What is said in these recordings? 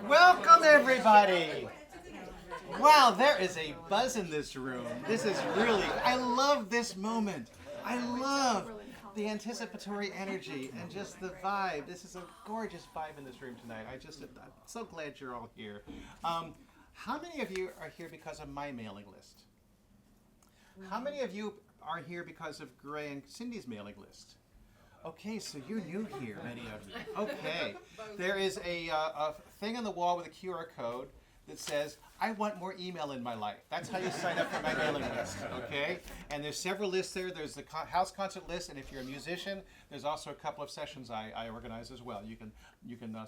Welcome, everybody. Wow, there is a buzz in this room. This is really, I love this moment. I love the anticipatory energy and just the vibe. This is a gorgeous vibe in this room tonight. I'm so glad you're all here. How many of you are here because of my mailing list? How many of you are here because of Gray and Cindy's mailing list? Okay, so you're new here, many of you. Okay, there is a thing on the wall with a QR code that says, I want more email in my life. That's how you sign up for my mailing list, okay? And there's several lists there. There's the house concert list, and if you're a musician, there's also a couple of sessions I organize as well. You can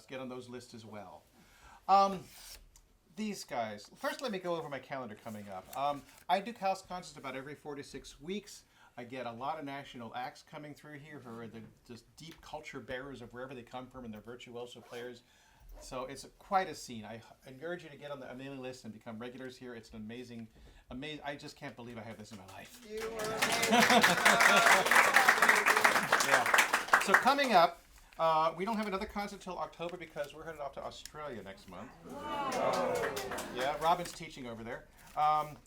get on those lists as well. These guys, first let me go over my calendar coming up. I do house concerts about every 4 to 6 weeks. I get a lot of national acts coming through here who are the just deep culture bearers of wherever they come from, and they're virtuoso players. So it's quite a scene. I encourage you to get on the mailing list and become regulars here. It's an amazing. I just can't believe I have this in my life. You are amazing. Yeah. So coming up, we don't have another concert till October because we're headed off to Australia next month. Yeah, Robin's teaching over there.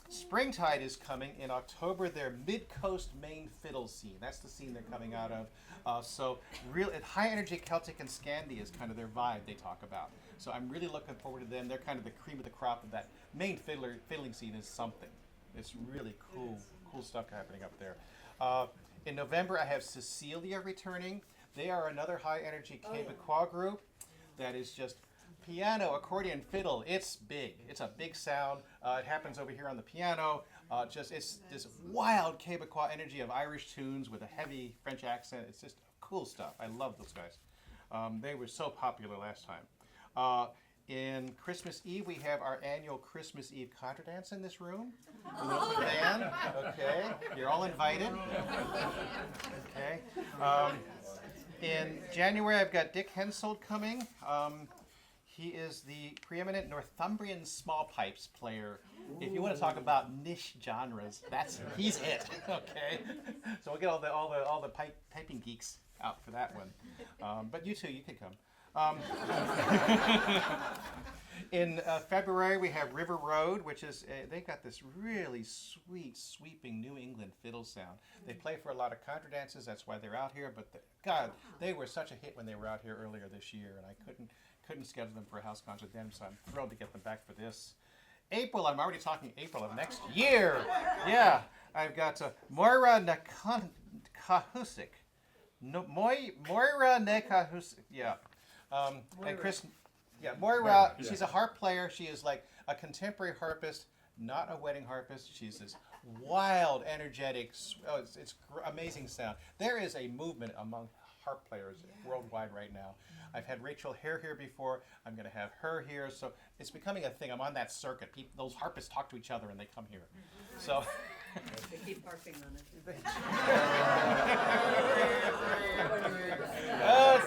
Springtide is coming in October. Their Mid-Coast Maine fiddle scene. That's the scene they're coming out of. So high energy Celtic and Scandi is kind of their vibe they talk about. So I'm really looking forward to them. They're kind of the cream of the crop of that Maine fiddling scene is something. It's really cool stuff happening up there. In November I have Cecilia returning. They are another high energy Quebecois group that is just piano, accordion, fiddle. It's big. It's a big sound. It happens over here on the piano. It's this wild Quebecois energy of Irish tunes with a heavy French accent. It's just cool stuff. I love those guys. They were so popular last time. In Christmas Eve, we have our annual Christmas Eve contra dance in this room. A little band. Okay, you're all invited. Okay. In January, I've got Dick Hensold coming. He is the preeminent Northumbrian small pipes player. If you want to talk about niche genres, he's it. Okay, so we'll get all the piping geeks out for that one. But you too, you can come. In February, we have River Road, which is they got this really sweet, sweeping New England fiddle sound. They play for a lot of contra dances. That's why they're out here. But God, they were such a hit when they were out here earlier this year, and I couldn't schedule them for a house concert then, so I'm thrilled to get them back for this. April, I'm already talking April of next year. Yeah, I've got Moira Nekahusik. Moira Nekahusik, yeah. And Chris, yeah, Moira, she's a harp player. She is like a contemporary harpist, not a wedding harpist. She's this wild, energetic, it's amazing sound. There is a movement among harp players worldwide right now. I've had Rachel Hare here before. I'm going to have her here. So it's becoming a thing. I'm on that circuit. Those harpists talk to each other and they come here. So They keep harping on it.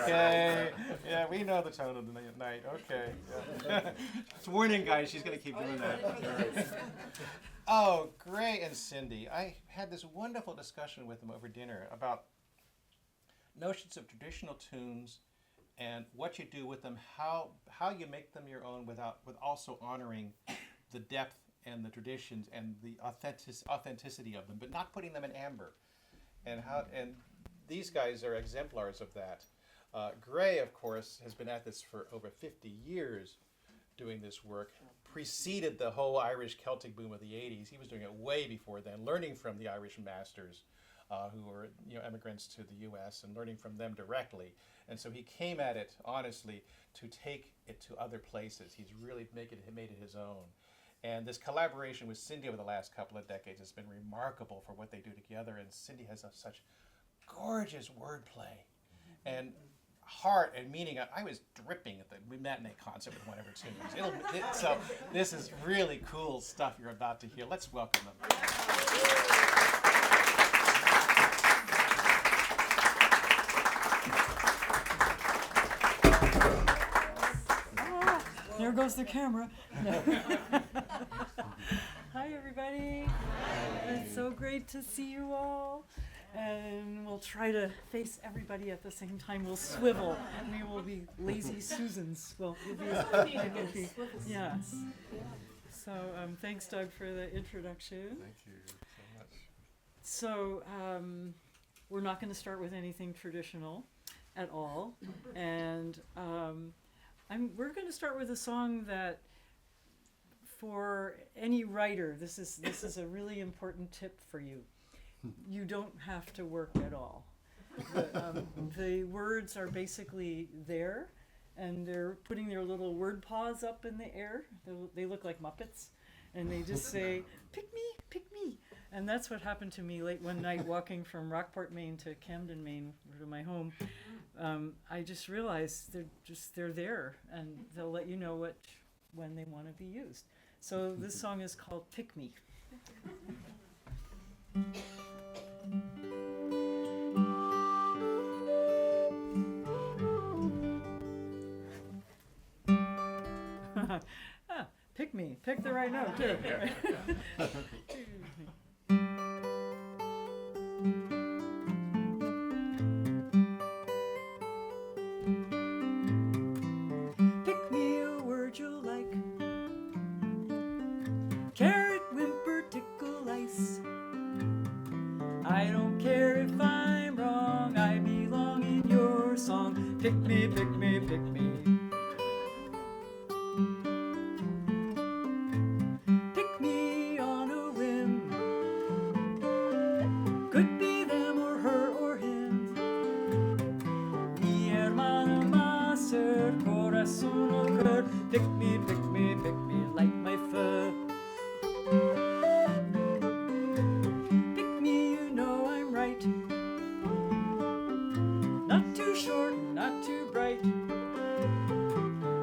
Okay. Yeah, we know the tone of the night. Okay. Yeah. It's warning, guys. She's going to keep doing that. Oh, Gray and Cindy. I had this wonderful discussion with them over dinner about notions of traditional tunes and what you do with them, how you make them your own with also honoring the depth and the traditions and the authenticity of them, but not putting them in amber. And these guys are exemplars of that. Gray, of course, has been at this for over 50 years doing this work. Preceded the whole Irish Celtic boom of the 80s. He was doing it way before then, learning from the Irish masters who were immigrants to the U.S. and learning from them directly. And so he came at it honestly to take it to other places. He's really made it his own. And this collaboration with Cindy over the last couple of decades has been remarkable for what they do together. And Cindy has such gorgeous wordplay and heart and meaning. I was dripping at the matinee concert with one of her tunes. So this is really cool stuff you're about to hear. Let's welcome them. There goes the camera. Hi, everybody. It's so great to see you all. And we'll try to face everybody at the same time. We'll swivel. We will be lazy Susans. We'll be, yeah. So thanks, Doug, for the introduction. Thank you so much. So we're not going to start with anything traditional at all. And we're going to start with a song that, for any writer, this is a really important tip for you. You don't have to work at all. The words are basically there, and they're putting their little word paws up in the air. They look like Muppets, and they just say, "Pick me, pick me." And that's what happened to me late one night walking from Rockport, Maine to Camden, Maine, to my home. I just realized they're there, and they'll let you know when they want to be used. So this song is called "Pick Me." Pick me. Pick the right note, too. Pick me a word you'll like. Carrot, whimper, tickle, ice. I don't care if I'm wrong. I belong in your song. Pick me, pick me, pick me. Pick me, pick me, pick me like my fur. Pick me, you know I'm right. Not too short, not too bright.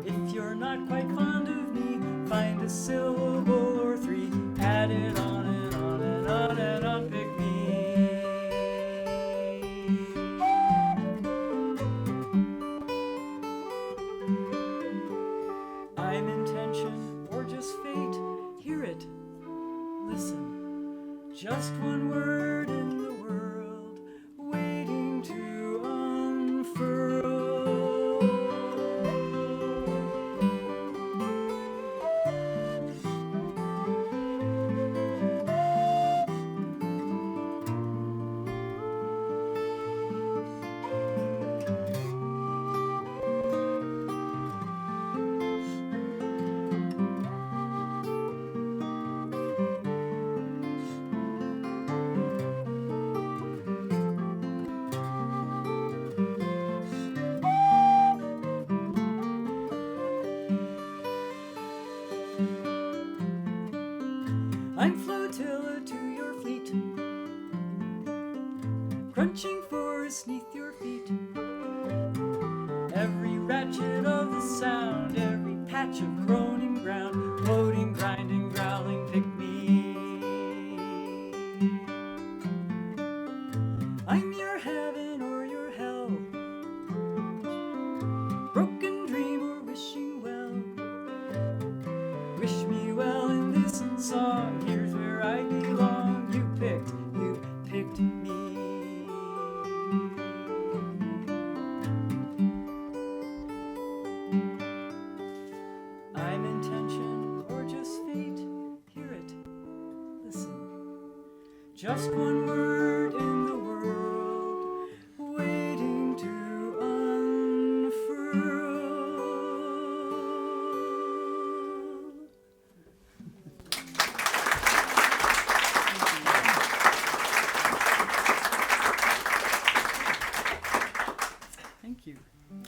If you're not quite fond of me, find a syllable or three. Add it on and on and on and on. Pick me. I'm intention or just fate. Hear it, listen. Just one word in the world, waiting to unfurl. I'm flotilla to your fleet, crunching forest neath your feet. Every ratchet of the sound, every patch of groaning ground, floating, grinding, growling, pick me. I'm your heaven or your hell, broken dream or wishing well. Wish me well in this song, here's where I belong. You picked me. I'm intention or just fate, hear it, listen. Just one word in the world, waiting to unfurl. Thank you. All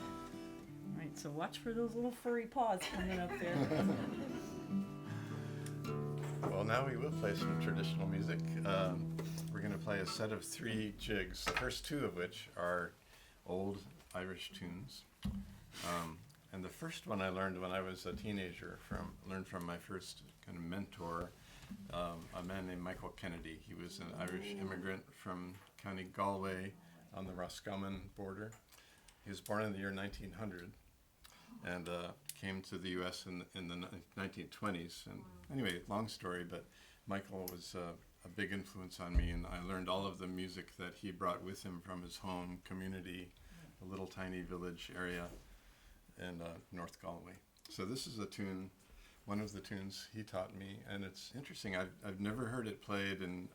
right, so watch for those little furry paws coming up there. Well, now we will play some traditional music. We're going to play a set of 3 jigs, the first 2 of which are old Irish tunes. And the first one I learned when I was a teenager, learned from my first kind of mentor, a man named Michael Kennedy. He was an Irish immigrant from County Galway on the Roscommon border. He was born in the year 1900 and came to the U.S. in the 1920s. And anyway, long story, but Michael was a big influence on me, and I learned all of the music that he brought with him from his home community, a little tiny village area in North Galway. So this is a tune, one of the tunes he taught me, and it's interesting. I've never heard it played in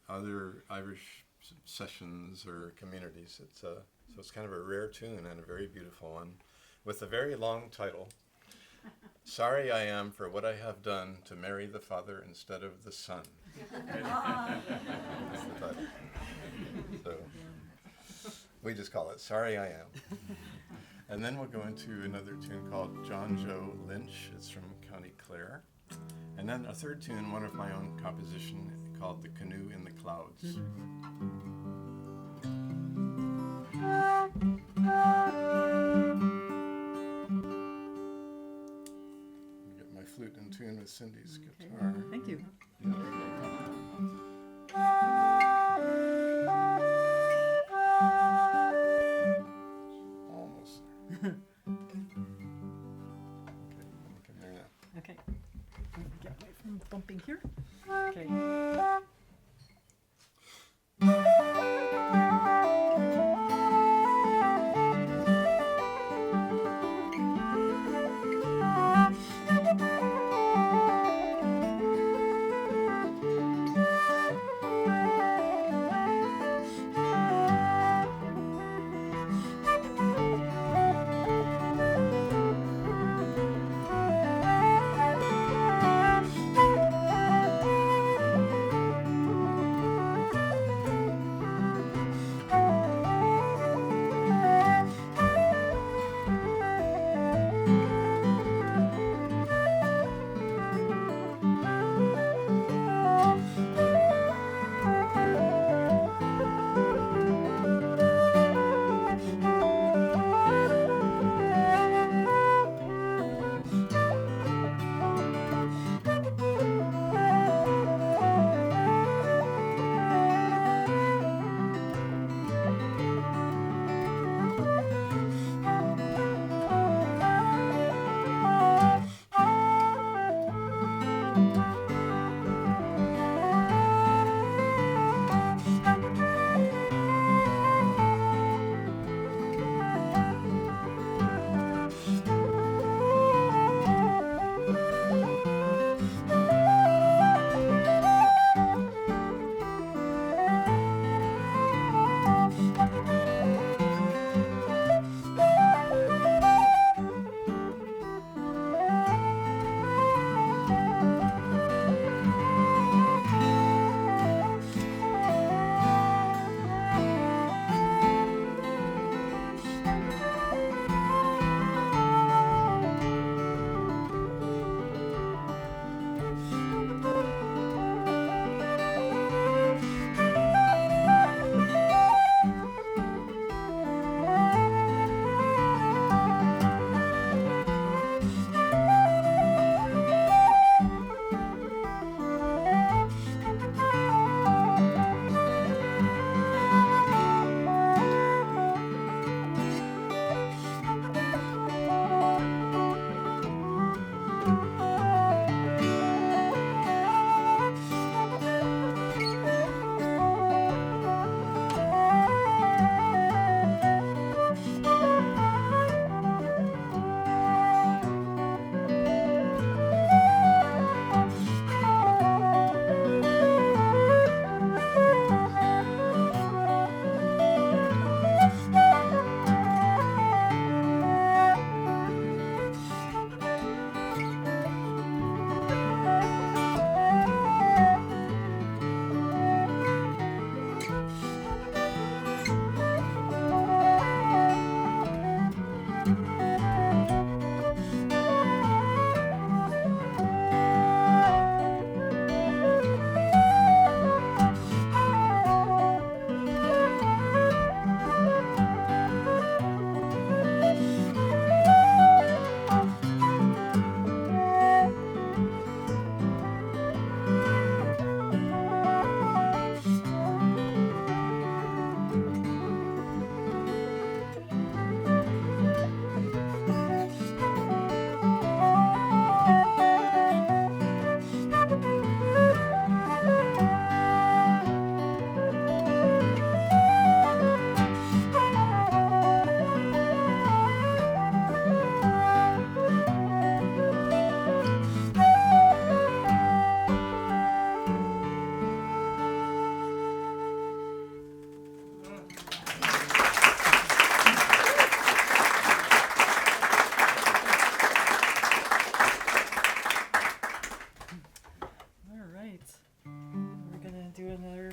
other Irish sessions or communities. So it's kind of a rare tune and a very beautiful one, with a very long title. Sorry I am for what I have done to marry the father instead of the son. That's the title. So we just call it Sorry I Am. And then we'll go into another tune called John Joe Lynch. It's from County Clare. And then a third tune, one of my own composition, called The Canoe in the Clouds. Get my flute in tune with Cindy's guitar. Thank you. Almost there. Okay, I think I'm there now. Okay. Get away from bumping here. Okay.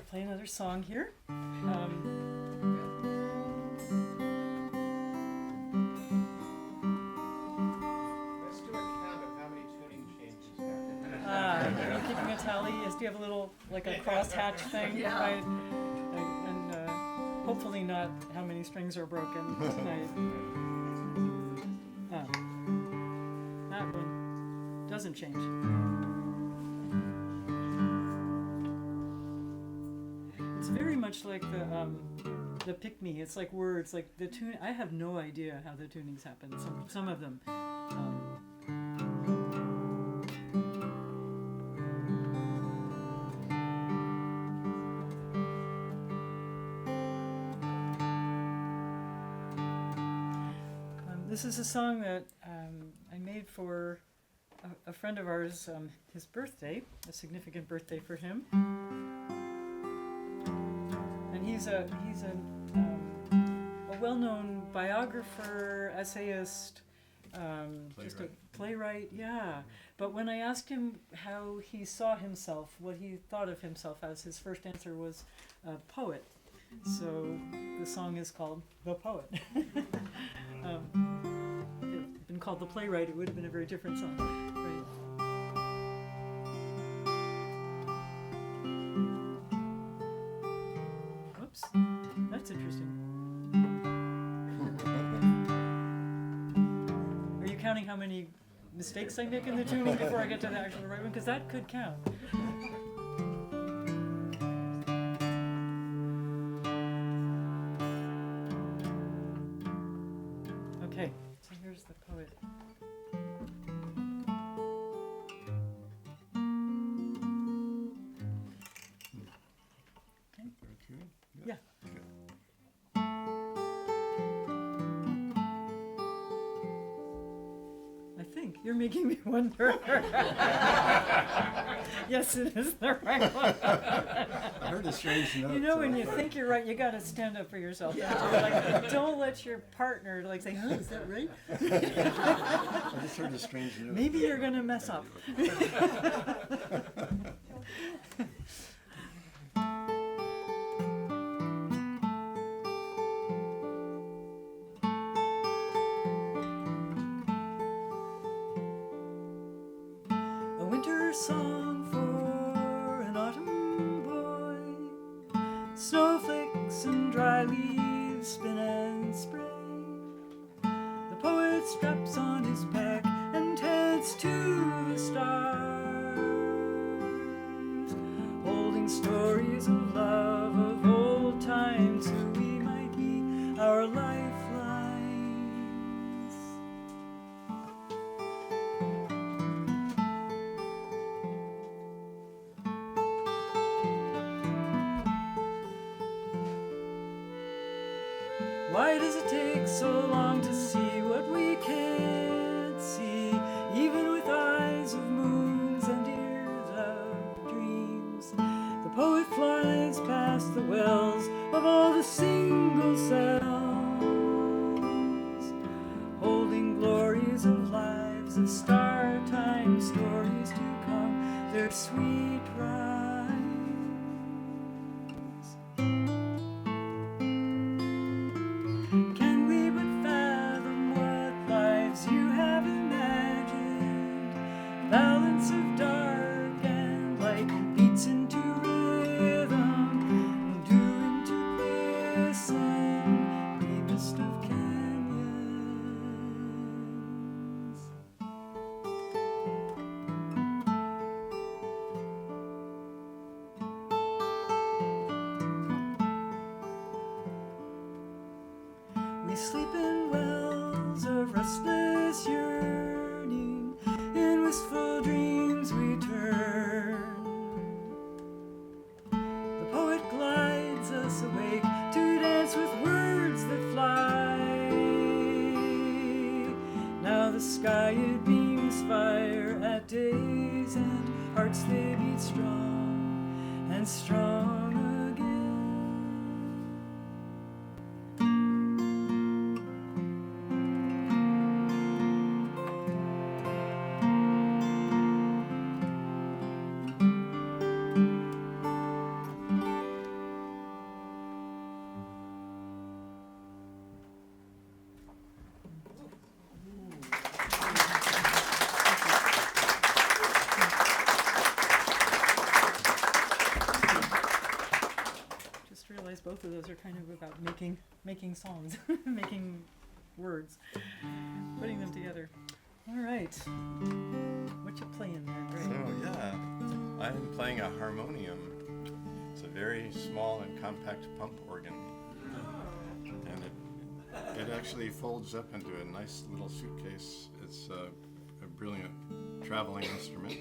play another song here. Let's do a count of how many tuning changes happen. Are you keeping a tally? Yes, do you have a little, like a crosshatch thing? Yeah. Right? And hopefully not how many strings are broken tonight. Oh. That one doesn't change. It's very much like the pick-me. It's like words, like the tune. I have no idea how the tunings happen. Some of them. This is a song that I made for a friend of ours, his birthday, a significant birthday for him. And he's a well-known biographer, essayist, just a playwright, yeah. But when I asked him how he saw himself, what he thought of himself as, his first answer was poet. So the song is called The Poet. If it had been called The Playwright, it would have been a very different song. Right. Whoops, that's interesting. Are you counting how many mistakes I make in the tuning before I get to the actual right one? Because that could count. Okay, so here's The Poet. Yeah. I think you're making me wonder. Yes, it is the right one. I heard a strange note. You know, so when I you thought- think you're right, you got to stand up for yourself. Like, don't let your partner like say, "Huh, is that right?" I just heard a strange note. Maybe you're gonna mess up. A winter song for an autumn boy. Snowflakes and dry leaves spin and spray. The poet straps on his pack and heads to the stars, holding stories of love of old times who we might be our lifelines. Why does it take so long to see what we can't see, even with eyes of moons and ears of dreams? The poet flies past the wells of all the single sounds, holding glories of lives of star time stories to come, their sweet rhymes. Can we but fathom what lives you have imagined? Balance of dark and light beats into rhythm, doing to listen, deepest of canyons. We sleep in wells of restless yearning, in wistful dreams we turn. The poet glides us awake to dance with words that fly. Now the sky it beams fire at days, and hearts they beat strong and strong again. both of those are kind of about making songs, making words, putting them together. All right. What you playing there, Greg? So yeah, I'm playing a harmonium. It's a very small and compact pump organ, and it actually folds up into a nice little suitcase. It's a brilliant traveling instrument,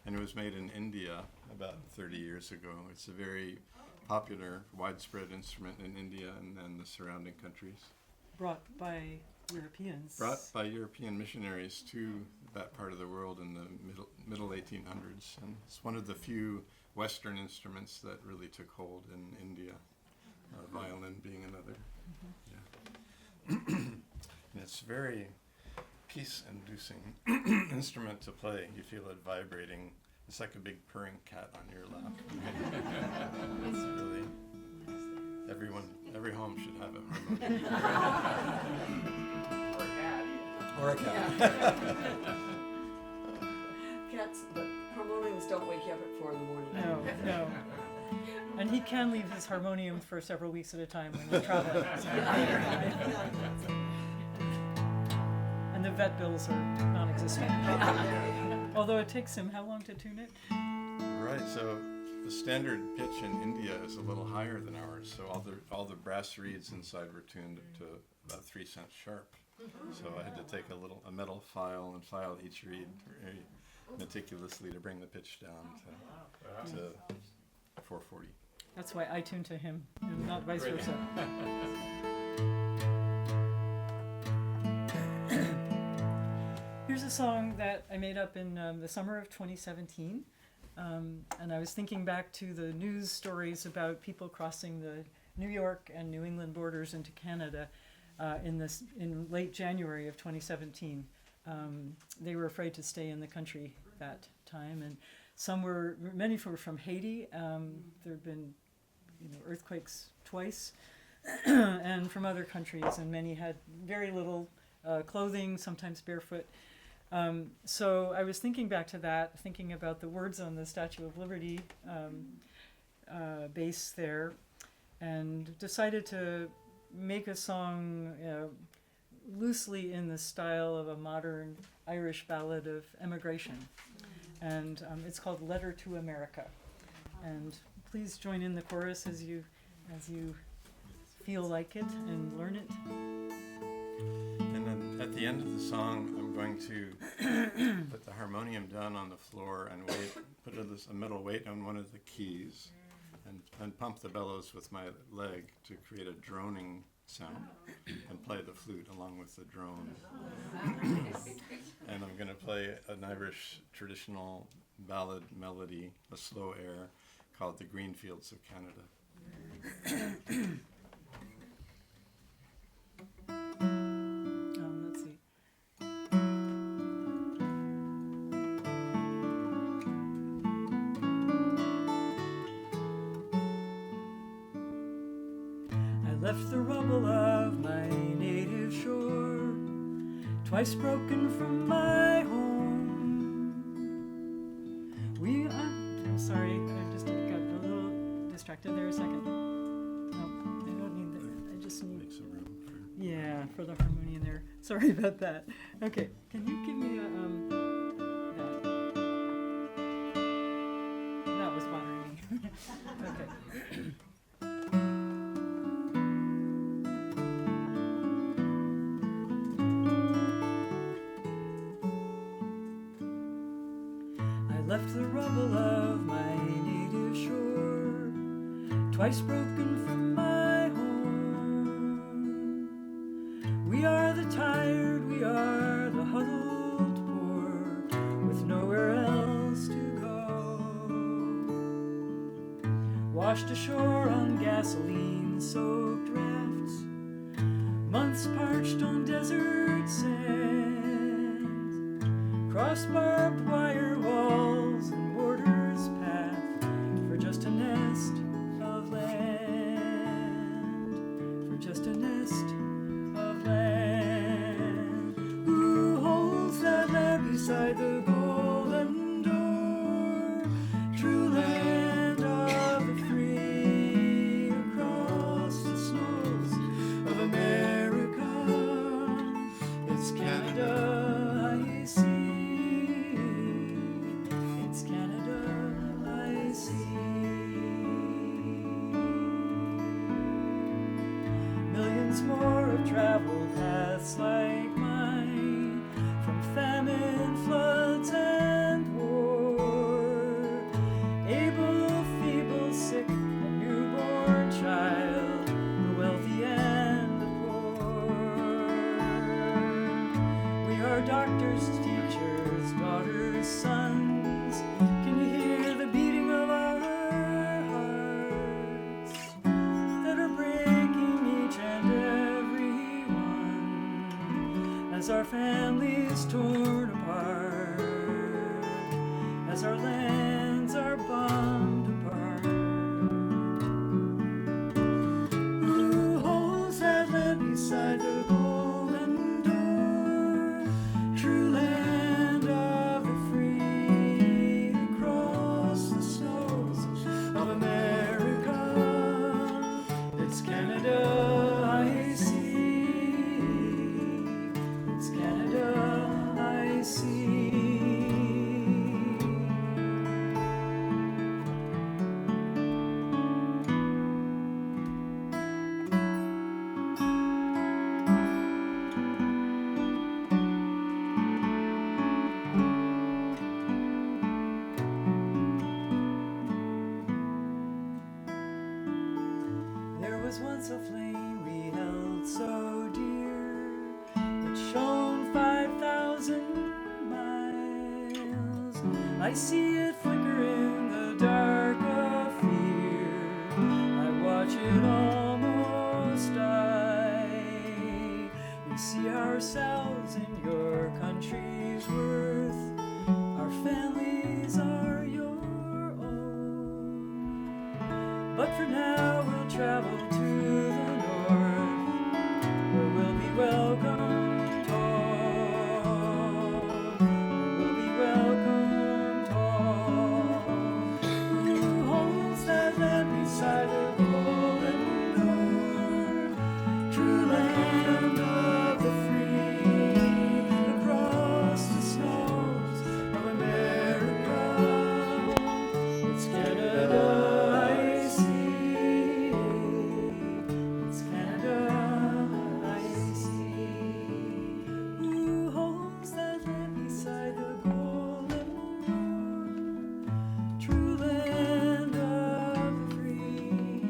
and it was made in India about 30 years ago. It's a very popular, widespread instrument in India and then the surrounding countries. Brought by Europeans. Brought by European missionaries to that part of the world in the middle 1800s, and it's one of the few Western instruments that really took hold in India. Violin being another. Yeah. And it's very peace-inducing instrument to play. You feel it vibrating. It's like a big purring cat on your lap. It's really, every home should have a harmonium. Or a cat. Cats, but harmoniums don't wake you up at 4 in the morning. No. And he can leave his harmonium for several weeks at a time when he's traveling. And the vet bills are non-existent. Although it takes him how long to tune it? Right, so the standard pitch in India is a little higher than ours, so all the brass reeds inside were tuned to about 3 cents sharp. So I had to take a metal file and file each reed very meticulously to bring the pitch down to 440. That's why I tune to him, and not vice versa. Here's a song that I made up in the summer of 2017. And I was thinking back to the news stories about people crossing the New York and New England borders into Canada in late January of 2017. They were afraid to stay in the country that time, and many were from Haiti. There had been earthquakes twice, and from other countries, and many had very little clothing, sometimes barefoot. So I was thinking back to that, thinking about the words on the Statue of Liberty base there, and decided to make a song loosely in the style of a modern Irish ballad of emigration. And it's called Letter to America. And please join in the chorus as you feel like it and learn it. And then at the end of the song, I'm going to put the harmonium down on the floor and put a metal weight on one of the keys, and pump the bellows with my leg to create a droning sound, and play the flute along with the drone. And I'm going to play an Irish traditional ballad melody, a slow air, called The Green Fields of Canada. Let's see. I left the rubble of my native shore, twice broken from my home. I'm sorry, I just got a little distracted there a second. No, I don't need that. I just need... Make some room for... Yeah, for the harmonium there. Sorry about that. Okay, can you give me a, that? That was bothering me. Okay. I left the rubble of my native shore, twice broken from my home. We are the tired, we are the huddled poor, with nowhere else to go. Washed ashore on gasoline-soaked rafts, months parched on desert sands, crossed barbed wire walls and borders path for just a nest of land, for just a nest of land. Who holds that land beside the golden door? True land of the free across once more have traveled paths like mine, from famine, floods, and war. Able, feeble, sick, a newborn child, the wealthy and the poor. We are doctors, teachers, daughters, sons. Can you hear the beating of our hearts that are breaking each and every one as our families torn apart, as our lands are bombed apart? Who holds that land beside the golden door? True land of the free, across the snows of America. It's Canada I see. It's Canada I see. There was once a flame we held so dear, it shone 5,000 miles. I see it flicker in the dark of fear, I watch it almost die. We see ourselves in your country's worth, our families are your own. But for now we'll travel to the north, where we'll be welcomed home, where we'll be welcomed home. Who holds that land beside the golden door? True land of the free, across the snows of America. It's Canada I see. It's Canada I see. Who holds that land beside the golden door? True land of the free,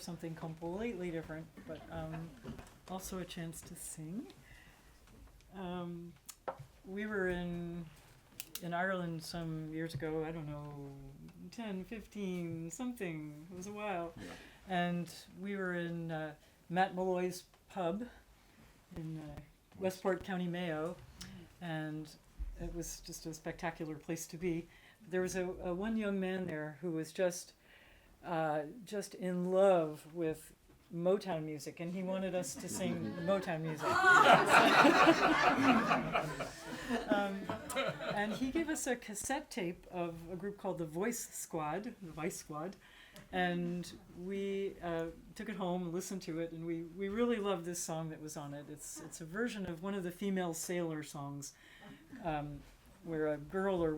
something completely different, but also a chance to sing. We were in Ireland some years ago, I don't know, 10, 15, something, it was a while. Yeah. And we were in Matt Malloy's pub in Westport, County Mayo, and it was just a spectacular place to be. There was a one young man there who was just in love with Motown music, and he wanted us to sing Motown music. And he gave us a cassette tape of a group called the Vice Squad, and we took it home and listened to it, and we really loved this song that was on it. It's a version of one of the female sailor songs, where a girl or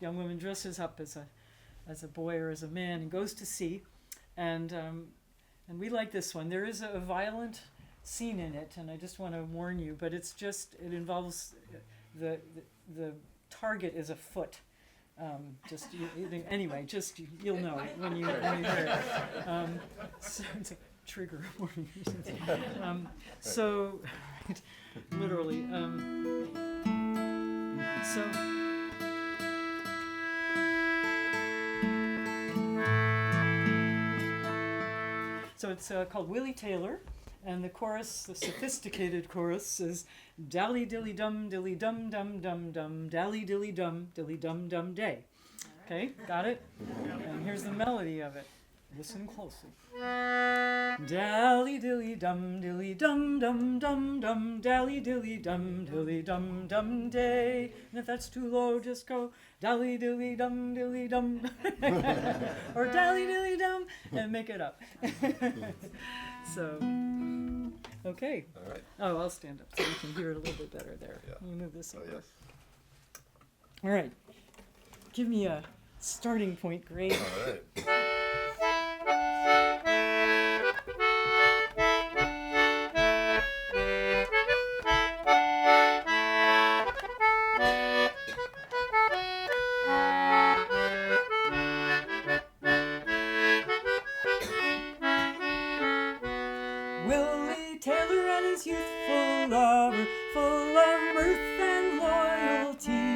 young woman dresses up as a boy or as a man and goes to sea, and we like this one. There is a violent scene in it, and I just want to warn you, but it involves the target is a foot. Anyway, you'll know when you hear it. So it's a trigger warning or something. So right, literally. So it's called Willie Taylor, and the chorus, the sophisticated chorus, is dally dilly dum dilly dum dum dum dum dally dilly dum dum day. Okay, got it? And here's the melody of it. Listen closely. Dally dilly dum dum dum dum dally dilly dum dum day. And if that's too low, just go dally dilly dum or dally dilly dum and make it up. So, okay. All right. Oh, I'll stand up so you can hear it a little bit better there. Yeah. Let me move this over. Yes. All right. Give me a starting point, Greg. All right. Willie Taylor and his youthful lover, full of mirth and loyalty.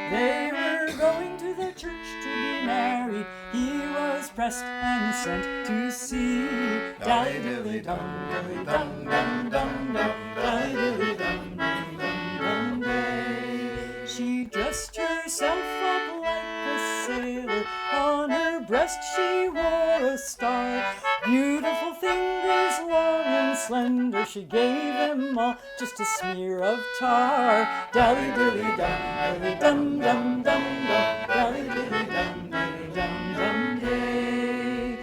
They were going to the church to be married. He was pressed and sent to sea. Dally dilly dum dilly dum dum dum dum dally dilly dum dum dum day. She dressed herself up like a sailor. On her breast she wore a star. Beautiful fingers, long and slender, she gave them all just a smear of tar. Dally dilly dum dum dum dum, dally dilly dum dum day.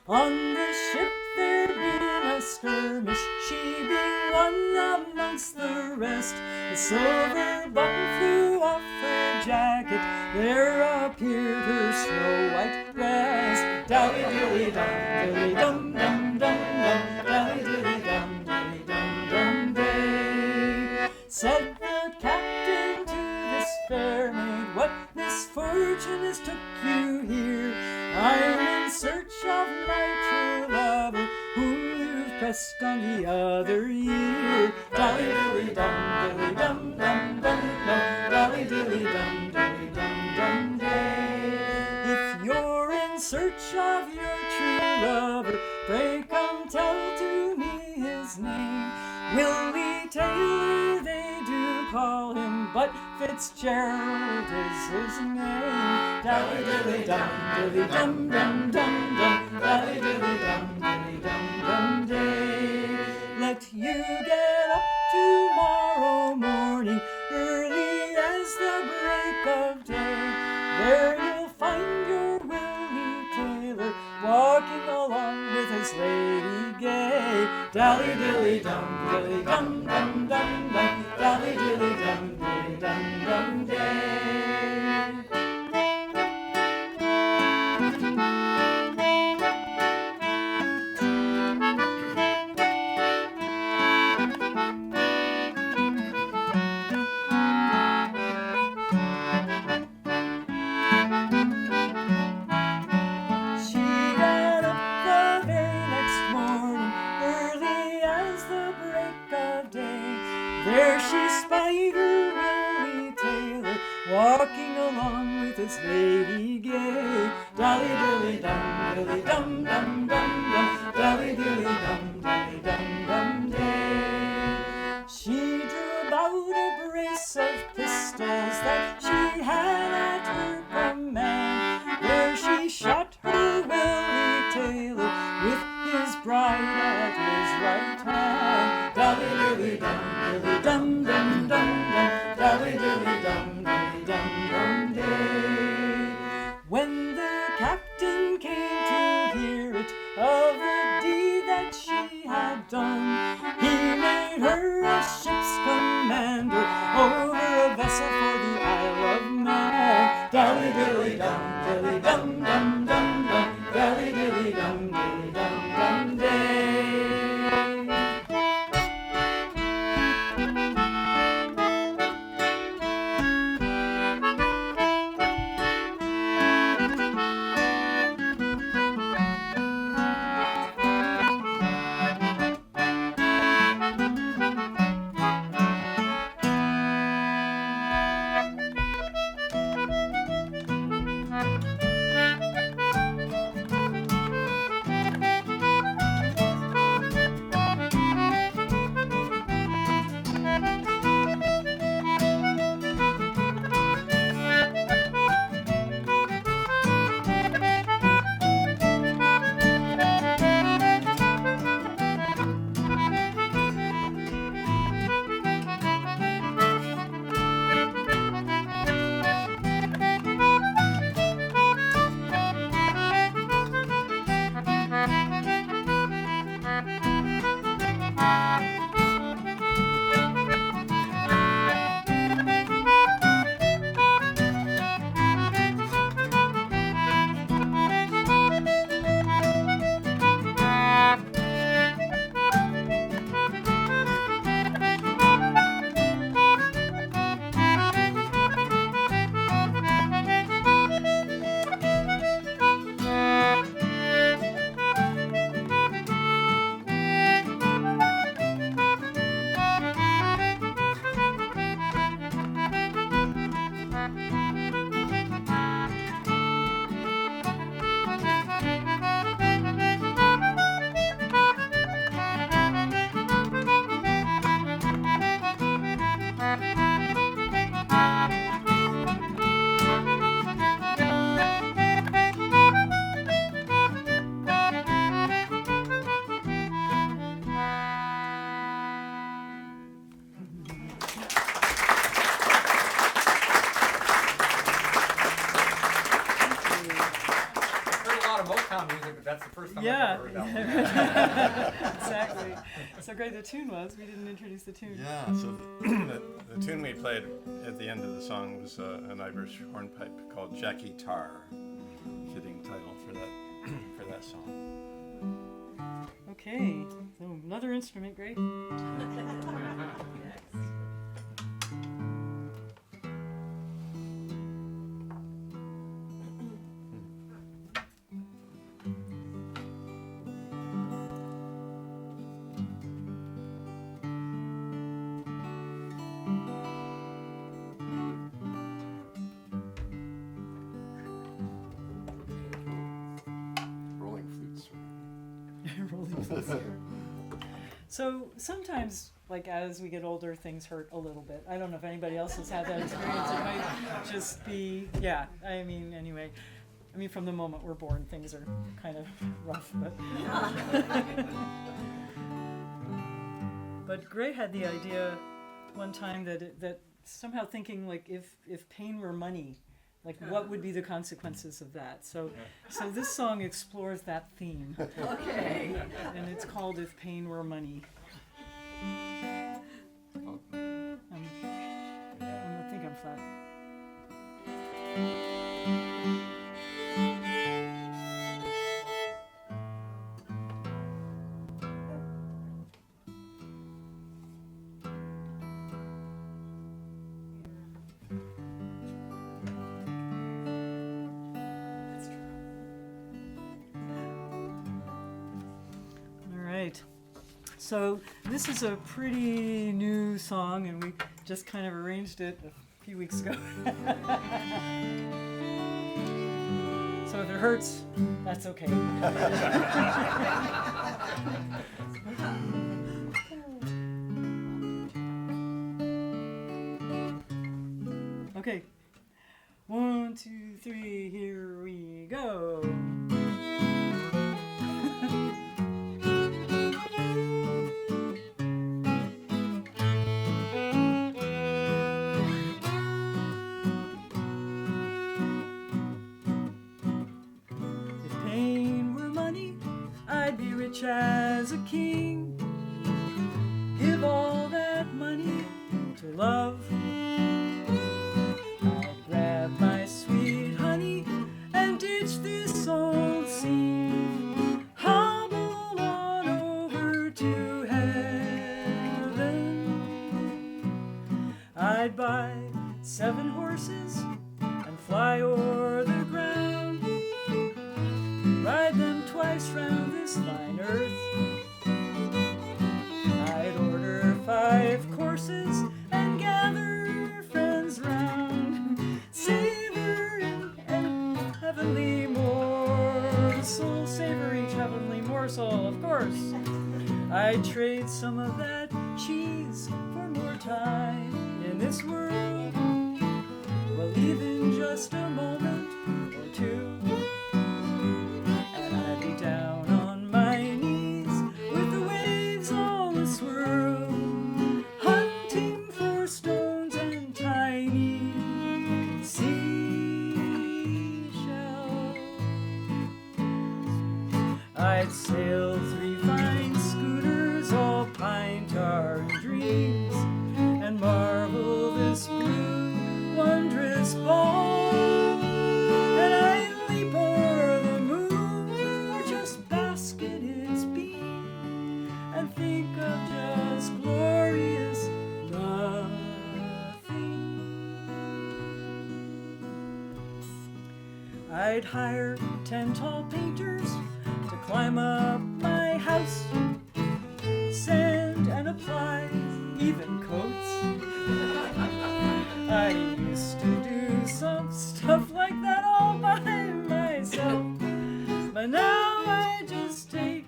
On the ship there'd been a skirmish, she being one amongst the rest. The silver button flew off her jacket, there appeared her snow white breast. Dally dilly dum dum dum, dally dilly dum dum day. Said the captain to this fair maid, what misfortune has took you here? I'm in search of my true lover, whom you've pressed on the other year. Dally dilly dum dum dum, dally dilly dum dum day. If you're in search of your true lover, pray come tell to me his name. Willie Taylor they do call him, but Fitzgerald is his name. Dally dilly dum dum dum, dally dilly dum dum day. Let you get up tomorrow morning, early as the break of day. There you'll find your Willie Taylor walking along with his lady gay. Dally dilly dum dum dum, dally dilly dum dum day. She got up the very next morning. tiger Willie Taylor, walking along with his lady gay. Dolly dilly dum, dilly dum dum dum dum, dolly dilly dum, dilly dum dum day. She drew about a brace of pistols that she had at her command, where she shot her Willie Taylor with his bride at his right hand. Dolly dilly dum dum dum dum, dolly dilly dum dum day. When the captain came to hear it of the deed that she had done, he made her a ship's commander over a vessel for the Isle of Man. Dolly dilly dum dum dum dum, dolly dilly dum dum day. That's the first time Yeah. I've ever heard that one. Exactly. So great the tune was. We didn't introduce the tune. Yeah, so the tune we played at the end of the song was an Irish hornpipe called Jackie Tar. Fitting title for that song. Okay. So another instrument, great. Rolling flutes. Rolling flutes here. So sometimes, like as we get older, things hurt a little bit. I don't know if anybody else has had that experience. It might just be, yeah. I mean, anyway. I mean, from the moment we're born, things are kind of rough. But Gray had the idea one time that somehow thinking like if pain were money, like what would be the consequences of that? So this song explores that theme. Okay. And it's called If Pain Were Money. I think I'm flat. So this is a pretty new song, and we just kind of arranged it a few weeks ago. So if it hurts, that's okay. Okay. 1, 2, 3, here we go. If pain were money, I'd be rich as a king. Give all that money to love. I'd grab my sweet honey and ditch this old scene. Hobble on over to heaven. I'd buy 7 horses and fly o'er the ground. Ride them twice round this fine earth. I'd order 5 courses and gather friends round. Savor and heavenly morsel. Savor each heavenly morsel, of course. I'd trade some of that cheese for more time in this world. Well, even just a moment or two. And I'd be down on my knees with the waves all a-swirl, hunting for stones and tiny seashells. I'd sail 3 fine schooners, all pine tar and dreams, and marvel this blue, wondrous ball. And I'd leap o'er the moon, or just bask in its beam, and think of just glorious nothing. I'd hire 10 tall painters to climb up my house, sand and apply even coats. I used to do some stuff like that all by myself, but now I just take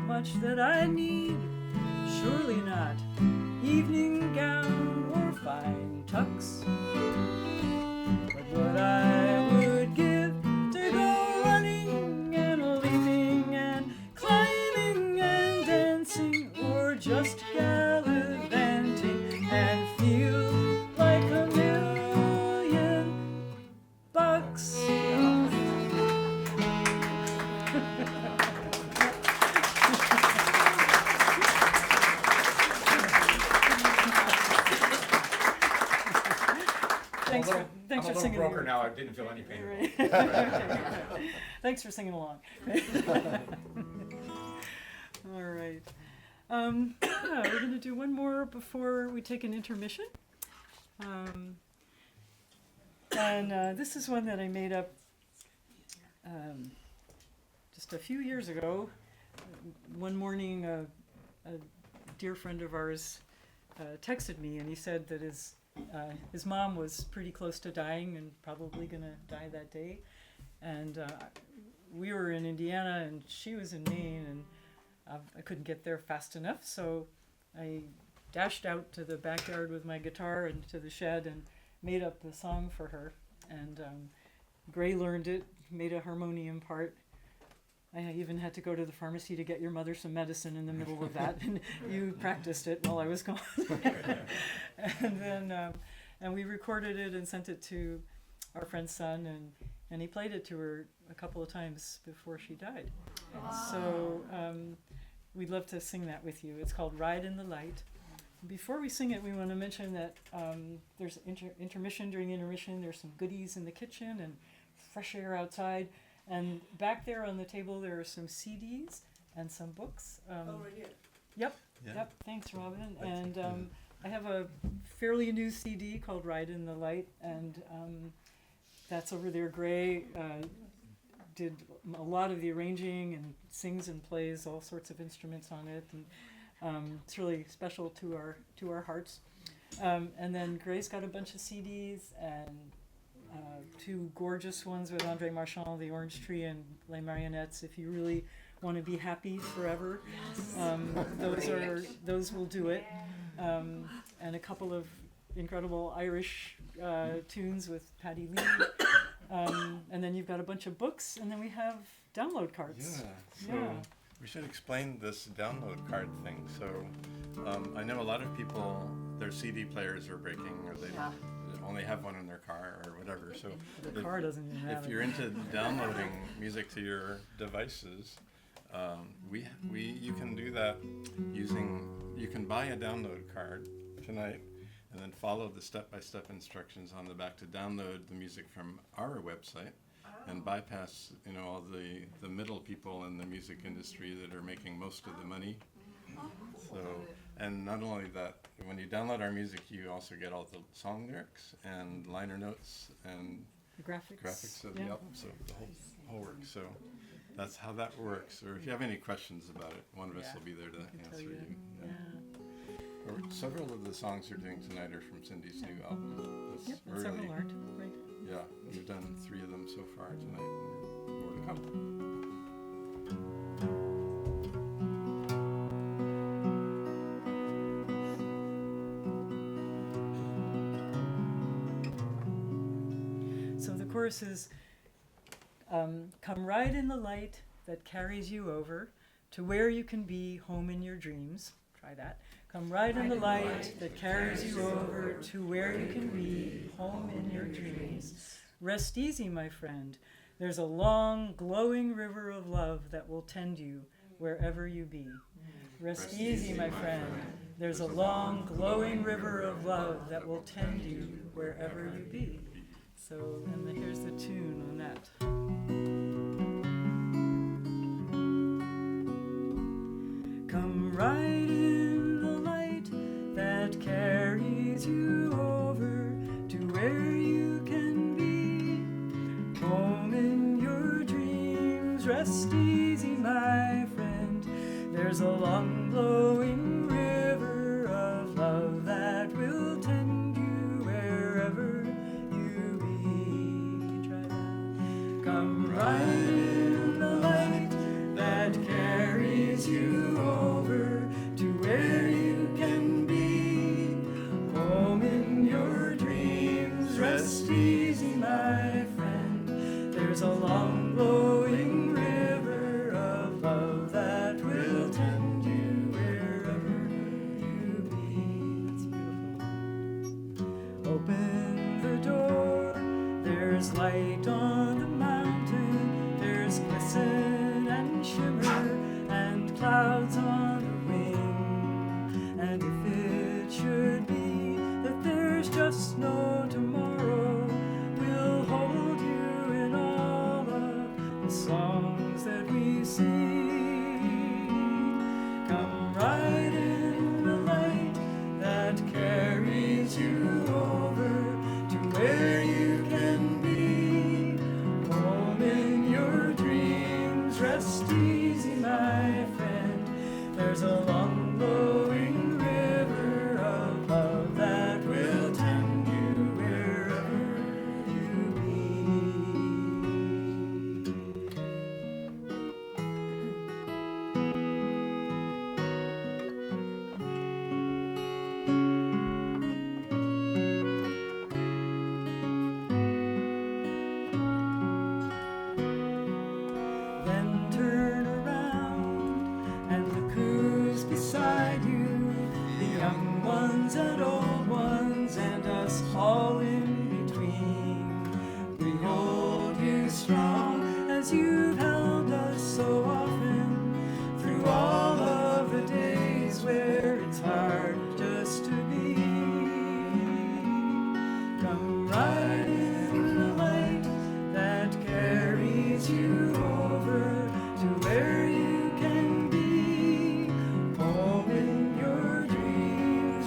much that I need, surely not evening gown or fine tux. But what I would give to go running and leaping and climbing and dancing, or just gallivanting and feel like $1,000,000. Thanks for singing. I'm a little broker now. I didn't feel any pain. Right. Okay. Thanks for singing along. All right. Yeah, we're going to do one more before we take an intermission. This is one that I made up just a few years ago. One morning, a dear friend of ours texted me, and he said that his mom was pretty close to dying and probably going to die that day. And we were in Indiana and she was in Maine, and I couldn't get there fast enough. So I dashed out to the backyard with my guitar and to the shed and made up the song for her. And Gray learned it, made a harmonium part. I even had to go to the pharmacy to get your mother some medicine in the middle of that, and you practiced it while I was gone. And then and we recorded it and sent it to our friend's son, and he played it to her a couple of times before she died. Wow. So we'd love to sing that with you. It's called Ride in the Light. Before we sing it, we want to mention that there's intermission. During intermission, there's some goodies in the kitchen and fresh air outside. And back there on the table, there are some CDs and some books. Oh, right here. Yep, Yeah. yep. Thanks, Robin. Thanks. And I have a fairly new CD called Ride in the Light, and that's over there. Gray did a lot of the arranging and sings and plays all sorts of instruments on it, and it's really special to our hearts. And then Gray's got a bunch of CDs and two gorgeous ones with André Marchand, The Orange Tree and Les Marionettes. If you really want to be happy forever, those will do it. And a couple of incredible Irish tunes with Paddy Lee. And then you've got a bunch of books, and then we have download cards. Yeah, so we should explain this download card thing. So I know a lot of people, their CD players are breaking, or they only have one in their car or whatever. So The car doesn't even have if it. you're into downloading music to your devices, you can do that you can buy a download card tonight and then follow the step-by-step instructions on the back to download the music from our website and bypass all the middle people in the music industry that are making most of the money. So, and not only that, when you download our music, you also get all the song lyrics and liner notes and The graphics. of the album, so the whole work. So that's how that works. Or if you have any questions about it, one of us will be there to Tell answer you. you. Yeah. Or several of the songs we're doing tonight are from Cindy's new album. It's Yep, and several aren't. Right. yeah, we've done 3 of them so far tonight, and more to come. So the chorus is, come ride in the light that carries you over to where you can be home in your dreams. Try that. Come ride in the light that carries you over to where you can be home in your dreams. Rest easy, my friend. There's a long, glowing river of love that will tend you wherever you be. Rest easy, my friend. There's a long, glowing river of love that will tend you wherever you be. So, and here's the tune on that. Come ride in the light that carries you over to where you can be home in your dreams. Rest easy, my friend. There's a long, glowing river of love that will tend you wherever you be. Try that. Come ride in the light that carries you over to where you can be home in your dreams. Rest easy, my friend. There's a long, glowing river of love that will tend you wherever you be. That's beautiful. Open the door. There's light on the mountain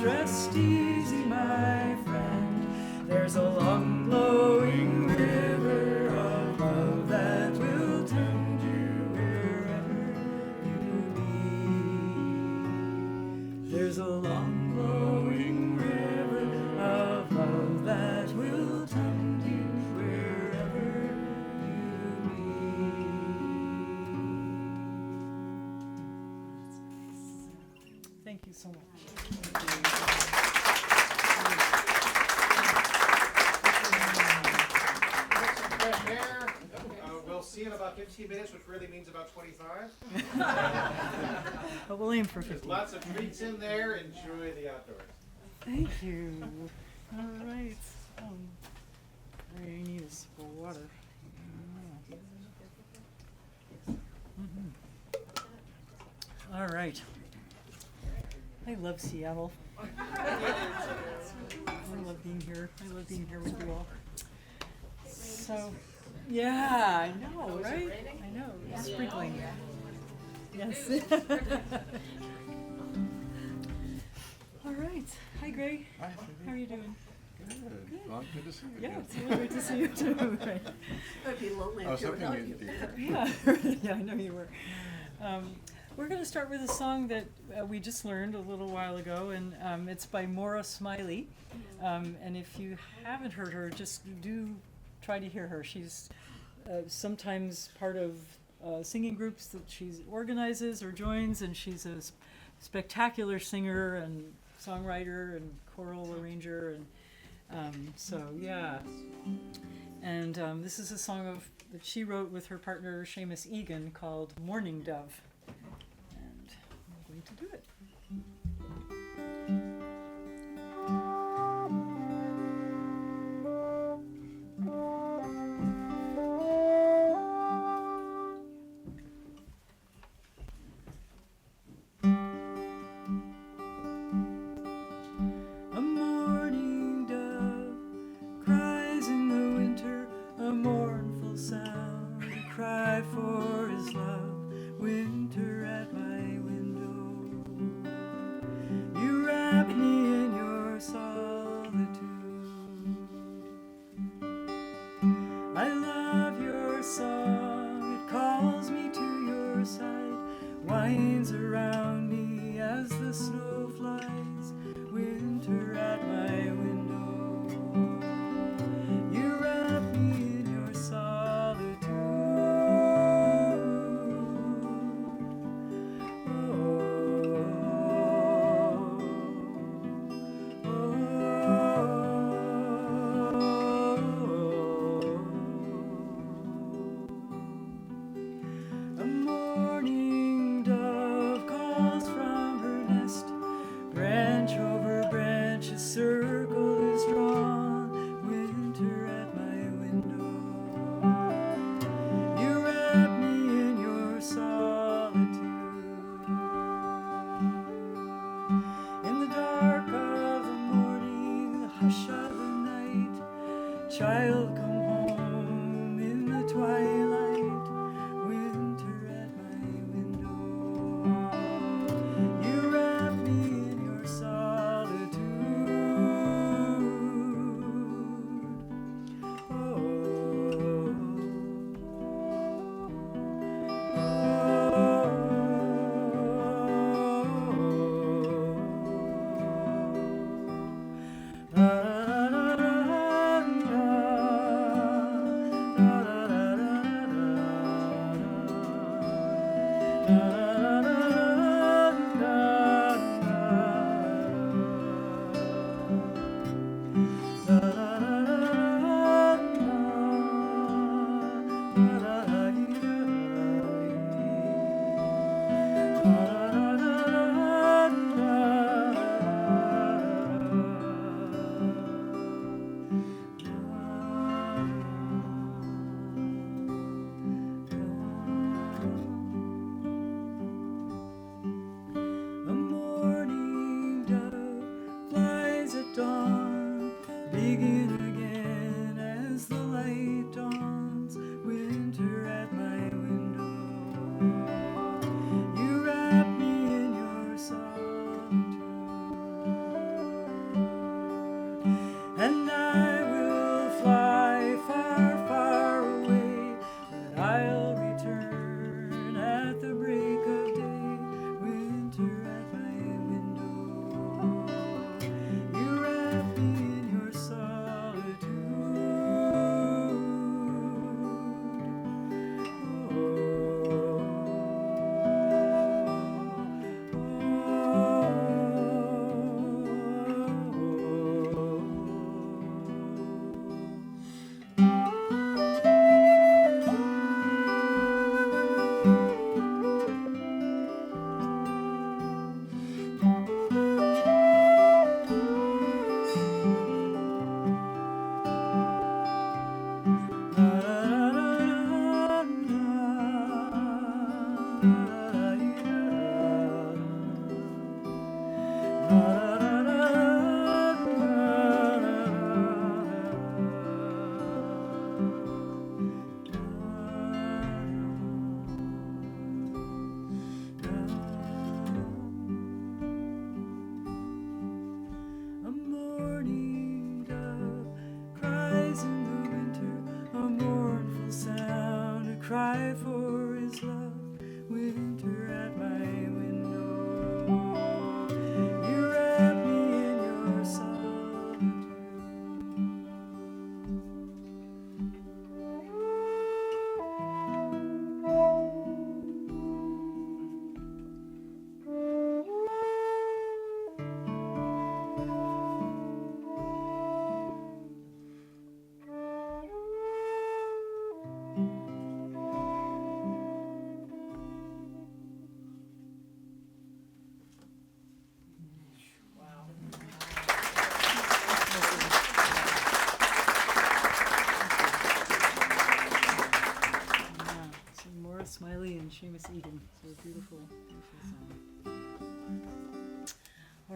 rest easy, my friend. There's a long flowing river of love that will tend you wherever you be. There's a long flowing river of love that will tend you wherever you be. Thank you so much. Fresh air. We'll see in about 15 minutes, which really means about 25. But we'll aim for There's 50. lots of treats in there. Enjoy the outdoors. Thank you. All right. All I need is water. Mhm. All right. I love Seattle. I love being here. I love being here with you all. So, yeah, I know, right? I know. It's sprinkling. Yes. All right. Hi, Greg. Hi, How are you doing? Good. Well, good to see you. Yeah, again. it's really great to see you too. Right. I'd be lonely I up was here hoping without you'd you. be here. Yeah, yeah, I know you were. We're going to start with a song that we just learned a little while ago, and it's by Maura Smiley. And if you haven't heard her, just do try to hear her. She's sometimes part of singing groups that she organizes or joins, and she's a spectacular singer and songwriter and choral arranger, and so yeah. And this is a song that she wrote with her partner Seamus Egan called Morning Dove. And I'm going to do it. A morning dove cries in the winter, a mournful sound, a cry for his love, winter at my window.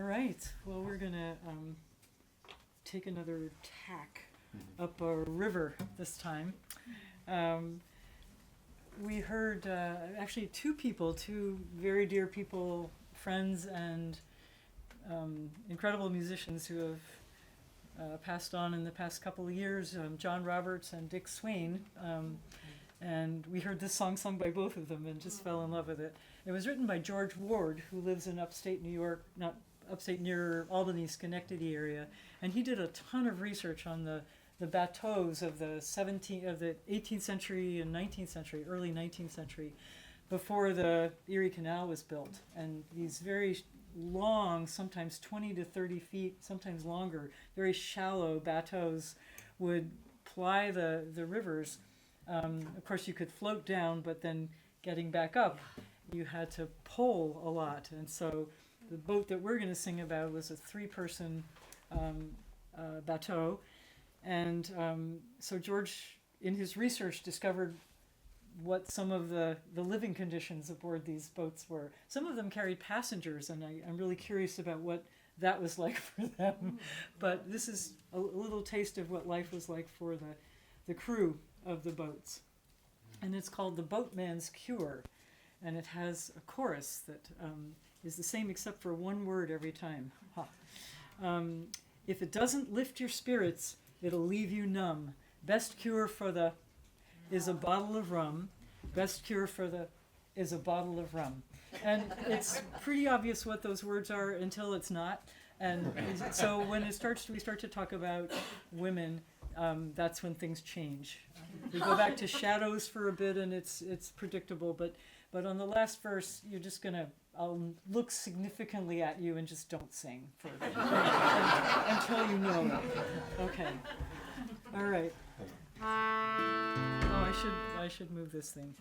right. Well, we're gonna take another tack up a river this time. We heard actually two very dear people, friends, and incredible musicians who have passed on in the past couple of years, John Roberts and Dick Swain. And we heard this song sung by both of them and just fell in love with it. It was written by George Ward, who lives in upstate New York, not upstate, near Albany, Schenectady area. And he did a ton of research on the bateaux of the 18th century and 19th century, early 19th century, before the Erie Canal was built. And these very long, sometimes 20 to 30 feet, sometimes longer, very shallow bateaux would ply the rivers. Of course, you could float down, but then getting back up, you had to pole a lot. And so the boat that we're going to sing about was a 3-person bateau. And so George, in his research, discovered what some of the living conditions aboard these boats were. Some of them carried passengers, and I'm really curious about what that was like for them. But this is a little taste of what life was like for the crew of the boats. And it's called The Boatman's Cure. And it has a chorus that is the same except for one word every time. If it doesn't lift your spirits, it'll leave you numb. Best cure for the is a bottle of rum. Best cure for the is a bottle of rum. And it's pretty obvious what those words are until it's not. And so when we start to talk about women, that's when things change. We go back to shadows for a bit, and it's predictable. But on the last verse, you're just I'll look significantly at you and just don't sing for until you know it. Okay. All right. Oh, I should move this thing.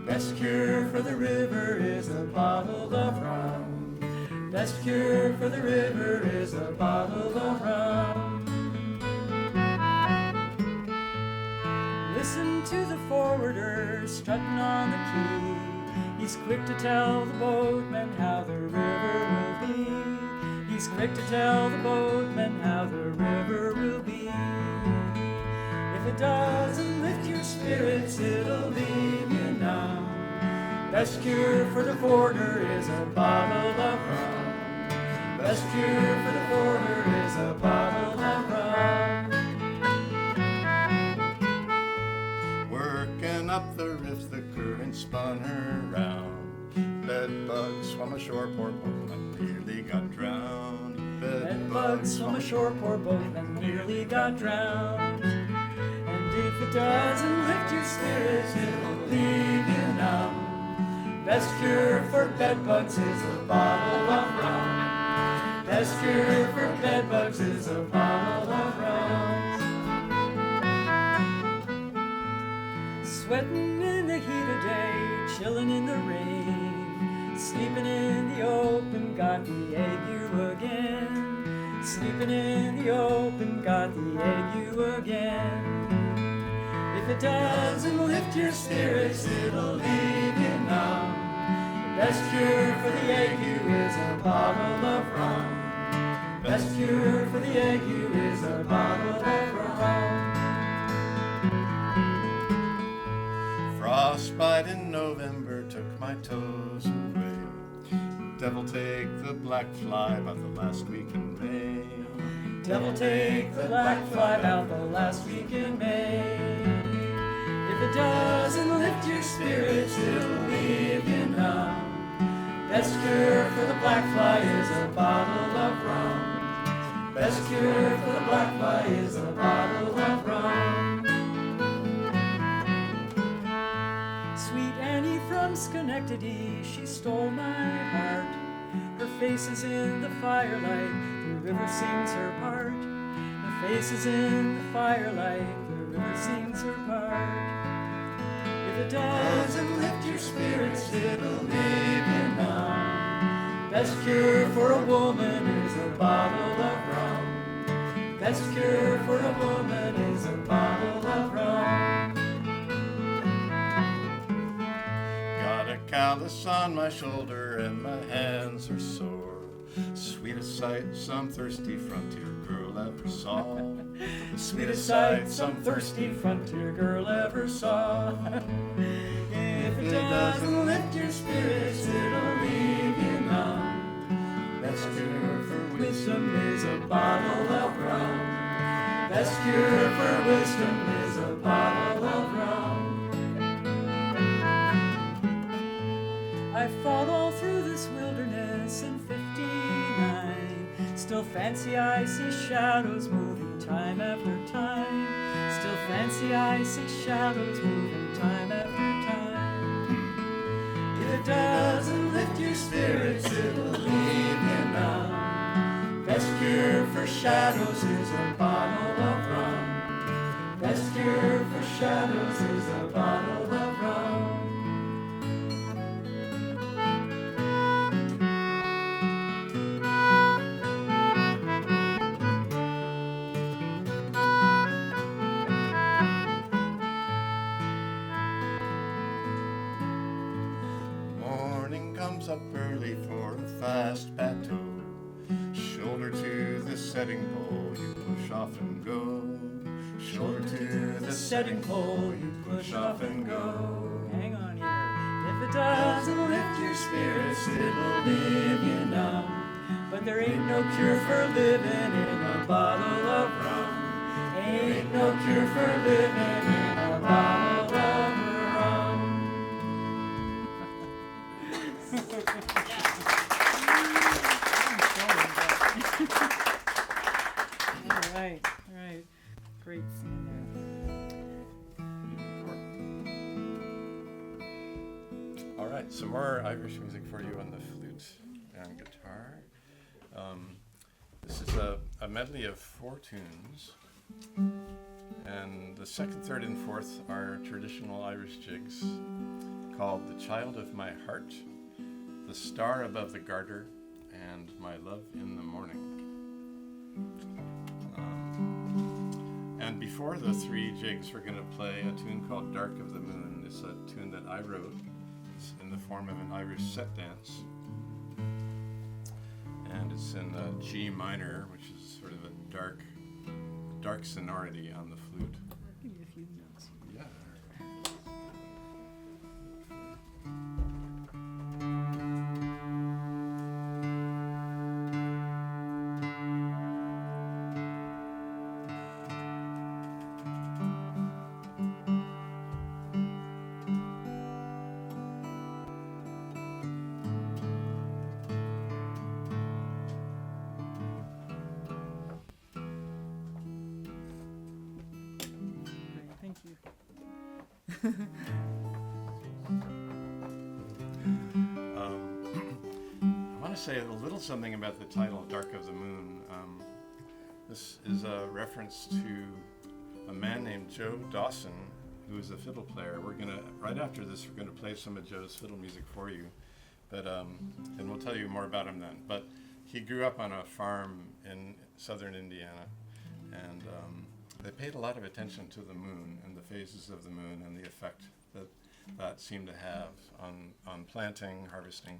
Best cure for the river is a bottle of rum. Best cure for the river is a bottle of rum. Listen to the forwarder strutting on the quay. He's quick to tell the boatman how the river will be. He's quick to tell the boatman how the river will be. If it doesn't lift your spirits, it'll leave you numb. Best cure for the porter is a bottle of rum. Best cure for the porter is a bottle of rum. Working up the riff, the current spun her round. Bed bugs swam ashore, poor boatman nearly got drowned. Bed bugs swam ashore, poor boatman nearly got drowned. And if it doesn't lift your spirits, it'll leave you numb. Best cure for bedbugs is a bottle of rum. Best cure for bedbugs is a bottle of rum. Sweating in the heat of day, chilling in the rain, sleeping in the open, got the ague again. Sleeping in the open, got the ague again. If it doesn't lift your spirits, it'll leave you numb. Best cure for the ague is a bottle of rum. Best cure for the ague is a bottle of rum. Frostbite in November took my toes away. Devil take the black fly by the last week in May. devil take the black fly about the last week in May. If it doesn't lift your spirits, it'll leave you numb. Best cure for the black fly is a bottle of rum. Best cure for the black fly is a bottle of rum. Sweet Annie from Schenectady, she stole my heart. Her face is in the firelight, the river sings her part. Her face is in the firelight, the river sings her part. If it doesn't lift your spirits, it'll leave you numb. Best cure for a woman is a bottle of rum. Best cure for a woman is a bottle of rum. Got a callus on my shoulder and my hands are sore. Sweetest sight some thirsty frontier girl ever saw. The sweetest sight some thirsty frontier girl ever saw. If it doesn't lift your spirits, it'll leave you numb. Best cure for wisdom is a bottle of rum. Best cure for wisdom is a bottle of rum. I fought all through this wilderness in '59. Still fancy I see shadows moving time after time. Still fancy I see shadows moving time after time. If it doesn't lift your spirits, it'll leave you numb. Best cure for shadows is a bottle of rum. Best cure for shadows is a bottle of rum. Up early for a fast bateau. Shoulder to the setting pole, you push off and go. Shoulder to the setting pole, you push off and go. Hang on here. If it doesn't lift your spirits, it'll leave you numb. But there ain't no cure for living in a bottle of rum. Ain't no cure for living in a bottle of rum. Right, right. Great scene there. All right, some more Irish music for you on the flute and guitar. This is a medley of 4 tunes, and the second, third, and fourth are traditional Irish jigs called The Child of My Heart, The Star Above the Garter, and My Love in the Morning. And before the 3 jigs, we're going to play a tune called Dark of the Moon. It's a tune that I wrote. It's in the form of an Irish set dance. And it's in G minor, which is sort of a dark sonority on the flute. I'll give you a few notes. Yeah. Thank you. I want to say a little something about the title, Dark of the Moon. This is a reference to a man named Joe Dawson, who is a fiddle player. We're gonna, right after this, we're gonna play some of Joe's fiddle music for you, but and we'll tell you more about him then. But he grew up on a farm in southern Indiana, and they paid a lot of attention to the moon and the phases of the moon and the effect that seemed to have on planting, harvesting.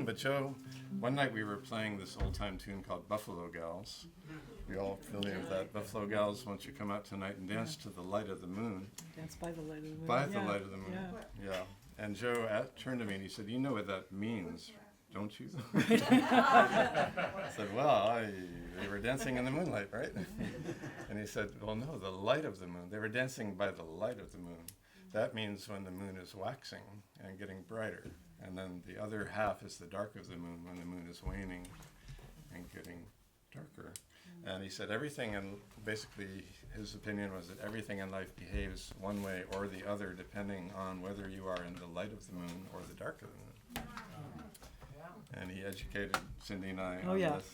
But Joe, one night we were playing this old-time tune called Buffalo Gals. We all familiar with that? Buffalo Gals, won't you come out tonight and dance to the light of the moon? Dance by the light of the moon. By the Yeah, light of the moon. Yeah. Yeah. And Joe turned to me and he said, "You know what that means, don't you? I said, well, they were dancing in the moonlight, right? And he said, well, no, the light of the moon. They were dancing by the light of the moon. That means when the moon is waxing and getting brighter. And then the other half is the dark of the moon, when the moon is waning and getting darker. And he said everything, and basically his opinion was that everything in life behaves one way or the other depending on whether you are in the light of the moon or the dark of the moon. And he educated Cindy and I on this.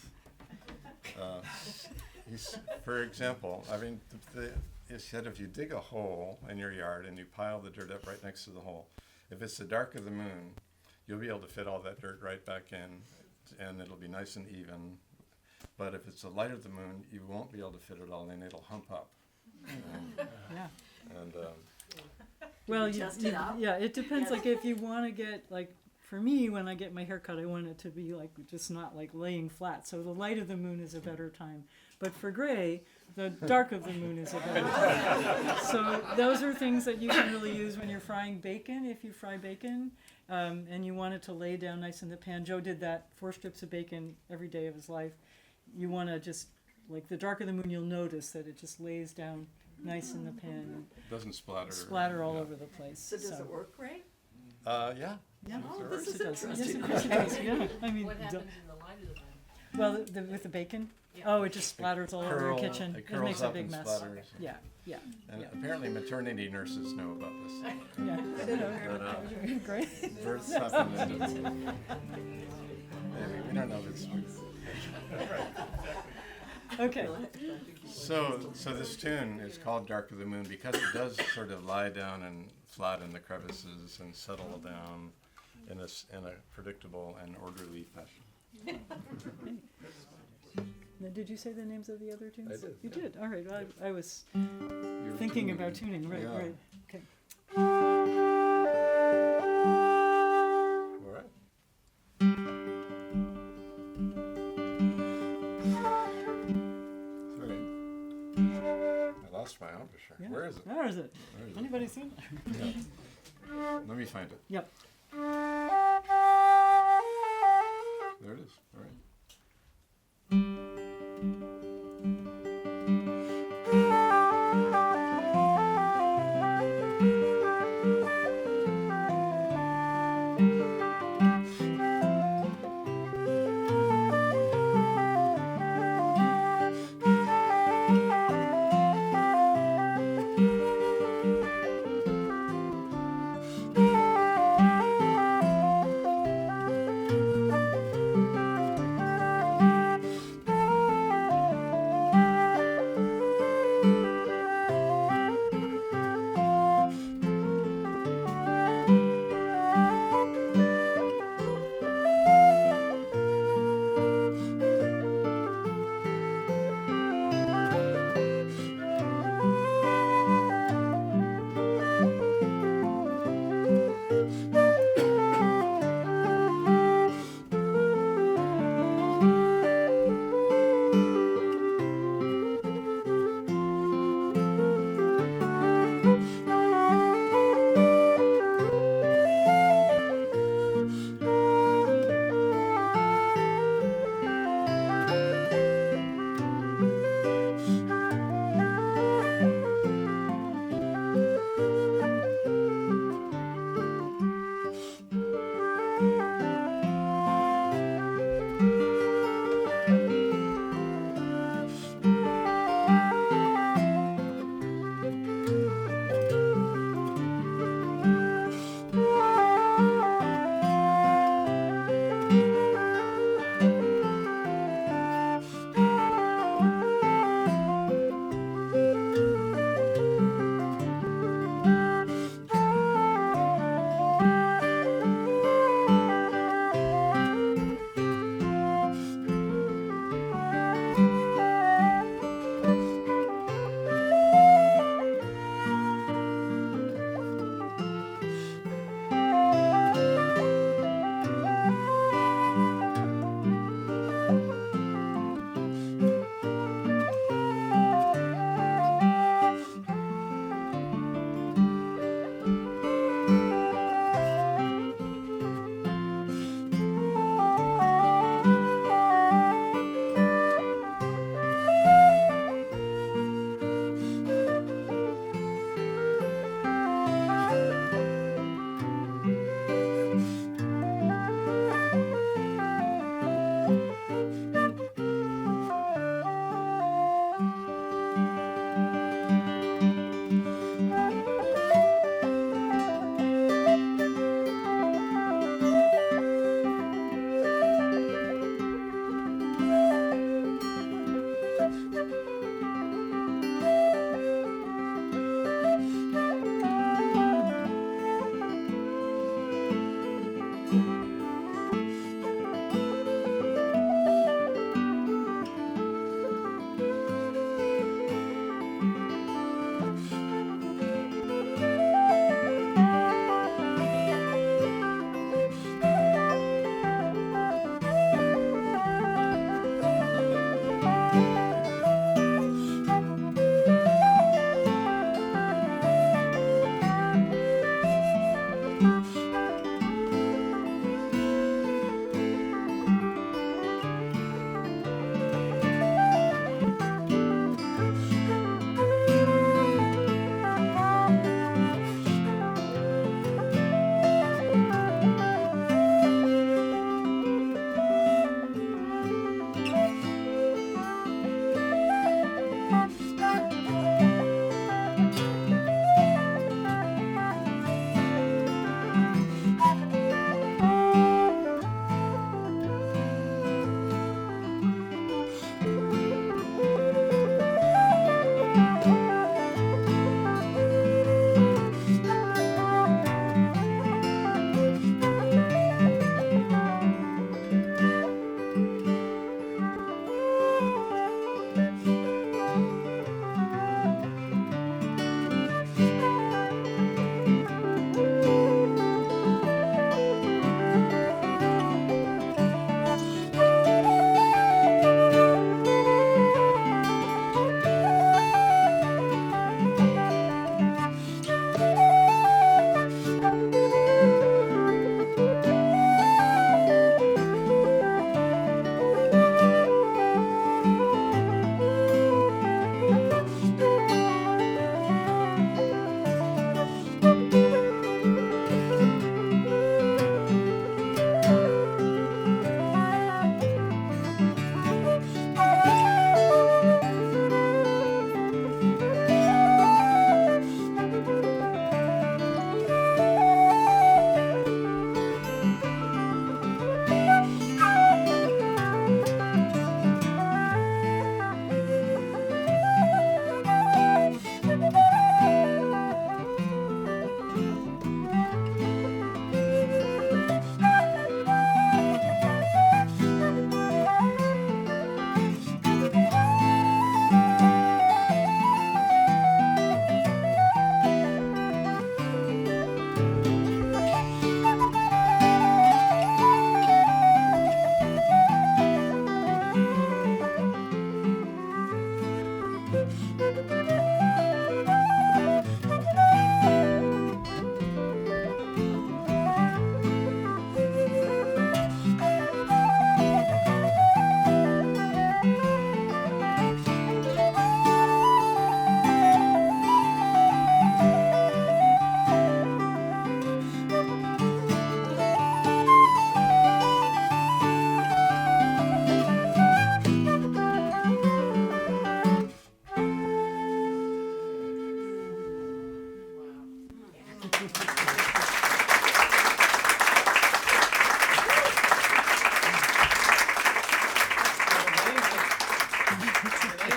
For example, I mean, he said if you dig a hole in your yard and you pile the dirt up right next to the hole, if it's the dark of the moon, you'll be able to fit all that dirt right back in, and it'll be nice and even. But if it's the light of the moon, you won't be able to fit it all in. It'll hump up. Yeah. And Well, test it out? yeah, it depends. Like if you want to get like, for me, when I get my hair cut, I want it to be like just not like laying flat. So the light of the moon is a better time. But for Gray, the dark of the moon is a better time. So those are things that you can really use when you're frying bacon. If you fry bacon, and you want it to lay down nice in the pan. Joe did that, 4 strips of bacon every day of his life. You want to just, like the dark of the moon, you'll notice that it just lays down nice in the pan and it doesn't splatter. splatter all Yeah. over the place. So does it work, Ray? Yeah. Yeah, Oh, of this course is it does. Yes, interesting. of course it does. Yeah, I mean, What happens in the light of the moon? well, with the bacon. Yeah. Oh, it just splatters all over your Curl- kitchen. it It curls makes a up big and mess. splatters. Yeah, yeah, And yeah. apparently maternity nurses know about this. Yeah. But, Great. births happen in maybe, we don't know if it's true. Okay. So this tune is called Dark of the Moon because it does sort of lie down and flat in the crevices and settle down in a predictable and orderly fashion. Now, did you say the names of the other tunes? I did, You yeah. did. All right. Well, I was You're thinking about tuning. Right. Yeah. Right. Okay. All right. Sorry. I lost my embouchure. Yeah. Where is it? Where is it? Where is it? Anybody seen it? Yeah. Let me find it. Yep. There it is. All right.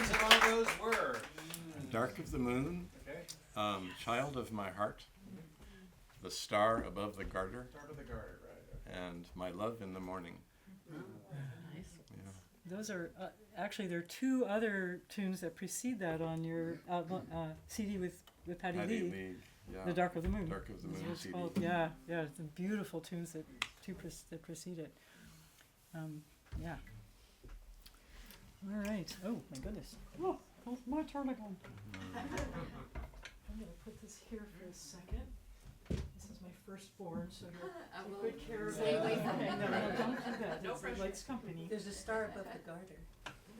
tunes among those were. Dark of the Moon, Okay. Child of My Heart, The Star Above the Garter, Start with the garter, right? and My Love in the Morning. Nice. Yeah. Those are actually there are two other tunes that precede that on your album, CD with Patty Patty Lee. Lee, yeah. The Dark of the Moon. Dark of the Is Moon what it's CD. called. Yeah, yeah, the beautiful tunes that that precede it. Yeah. All right. Oh my goodness. Oh, my turn again. I'm gonna put this here for a second. This is my firstborn, so you'll I take will good care of stay it. away from Okay, it. no, don't do that. No It pressure. likes company. There's a star above the garter.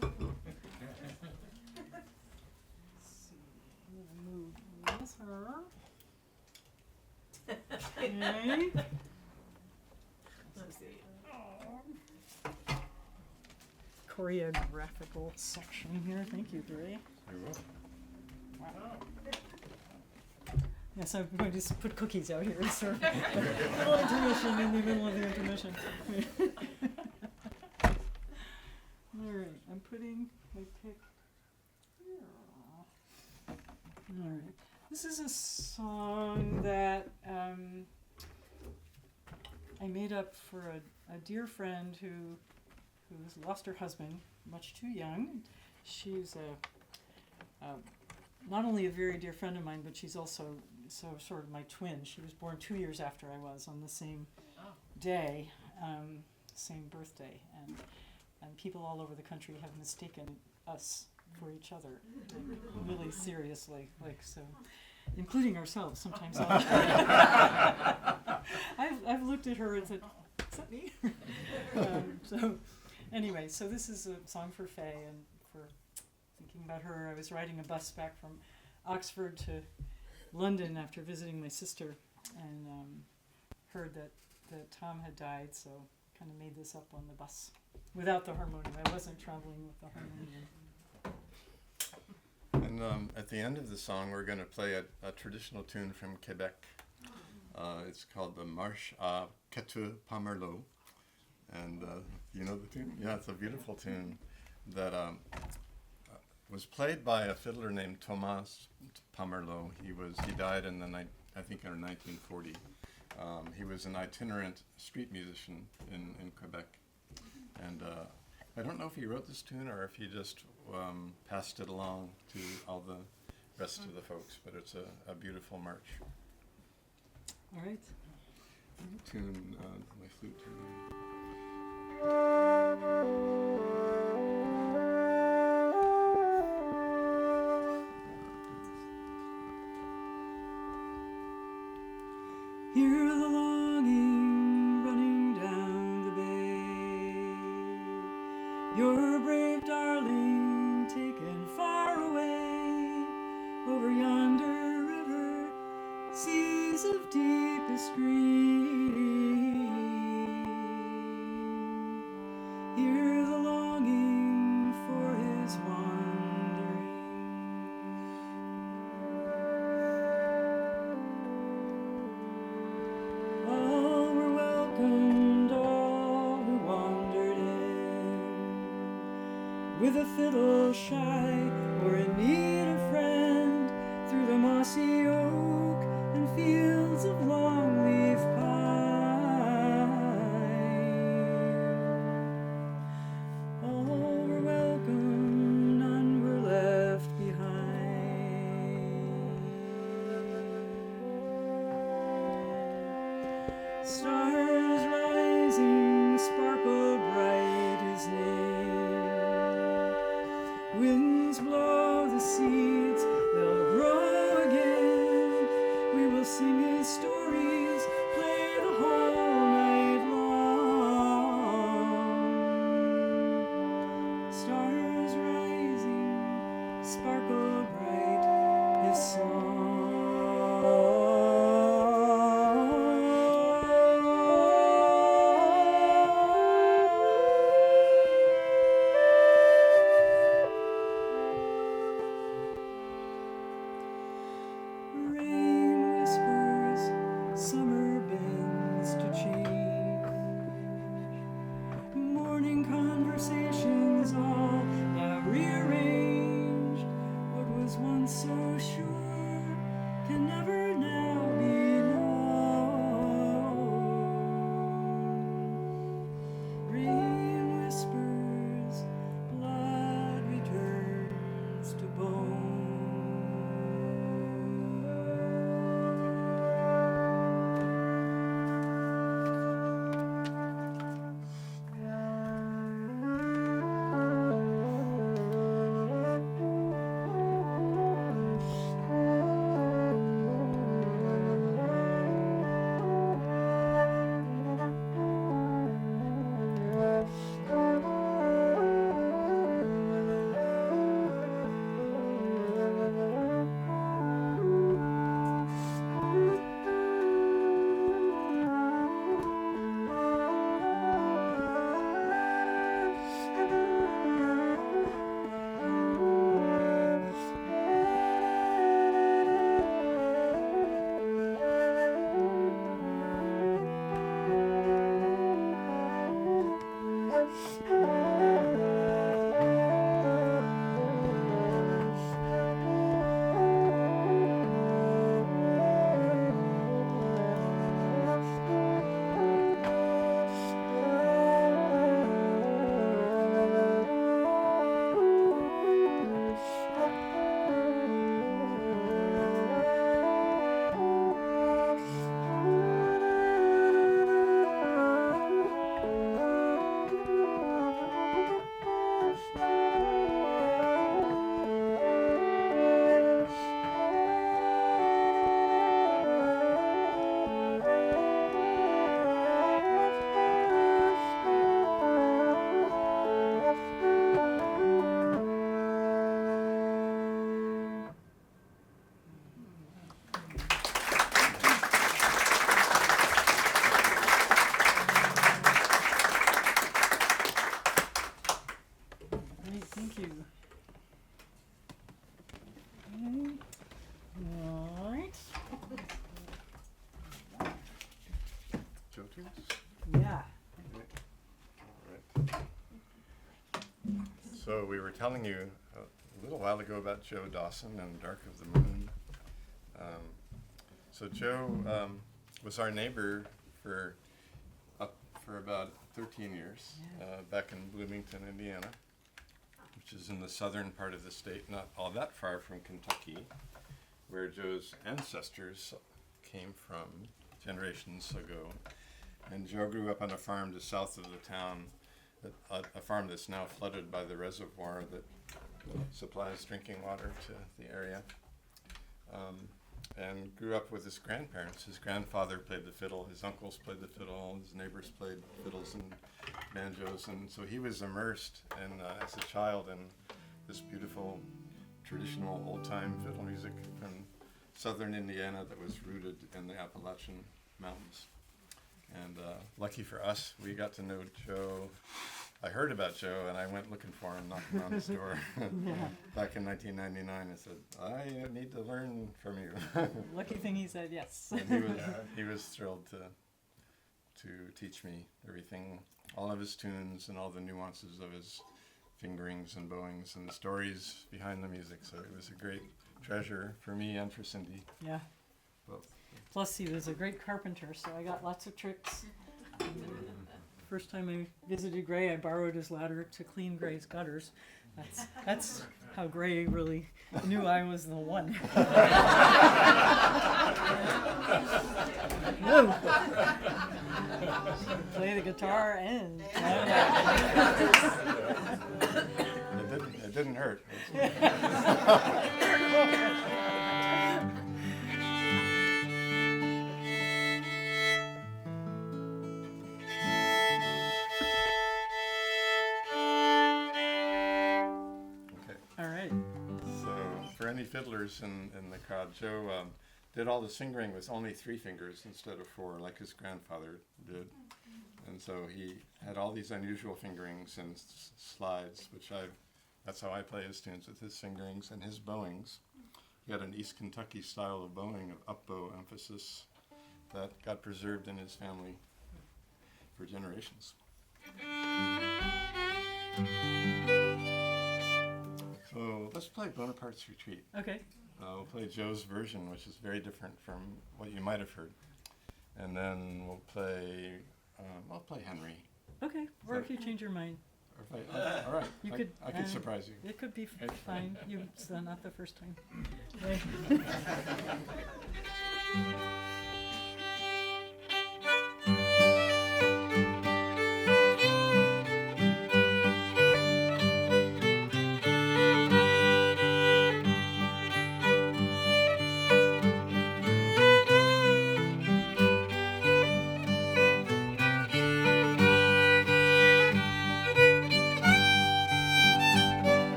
Let's see. I'm gonna move this her. Okay. Let's see. Choreographical section here. Thank you, Gray. You're welcome. Yes, I'm going to just put cookies out here. So little intermission in the middle of the intermission. All right, I'm putting my pick here. All right, this is a song that I made up for a dear friend who's lost her husband much too young. She's not only a very dear friend of mine, but she's also sort of my twin. She was born 2 years after I was on the same day, same birthday, and people all over the country have mistaken us for each other, like, really seriously, like so, including ourselves sometimes. I've looked at her and said, "Is that me?" So anyway, so this is a song for Faye and for thinking about her. I was riding a bus back from Oxford to London after visiting my sister, and heard that Tom had died, so kind of made this up on the bus without the harmonium. I wasn't traveling with the harmonium. And at the end of the song, we're going to play a traditional tune from Quebec. It's called the Marche à Quatre Pomerleaux. And you know the tune? Yeah, it's a beautiful tune that was played by a fiddler named Thomas Pomerleau. He died in I think in 1940. He was an itinerant street musician in Quebec. And I don't know if he wrote this tune or if he just passed it along to all the rest of the folks, but it's a beautiful march. All right. Tune, my flute tune. Hear the longing running down the bay. Your brave darling taken far away over yonder river, seas of deepest green. Hear the longing for his wandering. All were welcomed, all who wandered in, with a fiddle shy or in need of friend, through the mossy oak and fields of longleaf pine. All were welcome, none were left behind. Stars rising sparkle bright his name. Winds blow the seeds, they'll grow again. We will sing his stories, play the whole night long. Stars rising sparkle bright his Rain whispers, summer bends to change. Morning conversations all now rearranged. once so sure can never now be known. Green whispers, blood returns to bone. Great, thank you. Okay. All right. Joe tunes? Yeah. Alright. So we were telling you a little while ago about Joe Dawson and Dark of the Moon. So Joe was our neighbor for about 13 years back in Bloomington, Indiana, which is in the southern part of the state, not all that far from Kentucky, where Joe's ancestors came from generations ago. And Joe grew up on a farm just south of the town, a farm that's now flooded by the reservoir that supplies drinking water to the area. And grew up with his grandparents. His grandfather played the fiddle, his uncles played the fiddle, his neighbors played fiddles and banjos, and so he was immersed in, as a child, in this beautiful traditional old-time fiddle music from southern Indiana that was rooted in the Appalachian Mountains. And lucky for us, we got to know Joe. I heard about Joe, and I went looking for him, knocking on his door back in 1999. I said, I need to learn from you. Lucky thing he said yes. And he was thrilled to teach me everything, all of his tunes and all the nuances of his fingerings and bowings and the stories behind the music. So it was a great treasure for me and for Cindy. Yeah. Both. Plus, he was a great carpenter, so I got lots of tricks. First time I visited Gray, I borrowed his ladder to clean Gray's gutters. That's how Gray really knew I was the one. Whoa. Play the guitar and It didn't hurt. all right. So for any fiddlers in the crowd, Joe did all the fingering with only 3 fingers instead of 4, like his grandfather did. And so he had all these unusual fingerings and slides, that's how I play his tunes, with his fingerings and his bowings. He had an East Kentucky style of bowing, of up bow emphasis, that got preserved in his family for generations. So So let's play Bonaparte's Retreat. Okay. We'll play Joe's version, which is very different from what you might have heard. And then we'll play, I'll play Henry. Okay. Or if you change your mind, Or if all right, You I, could, I could surprise you. it could be fine. It's not the first time.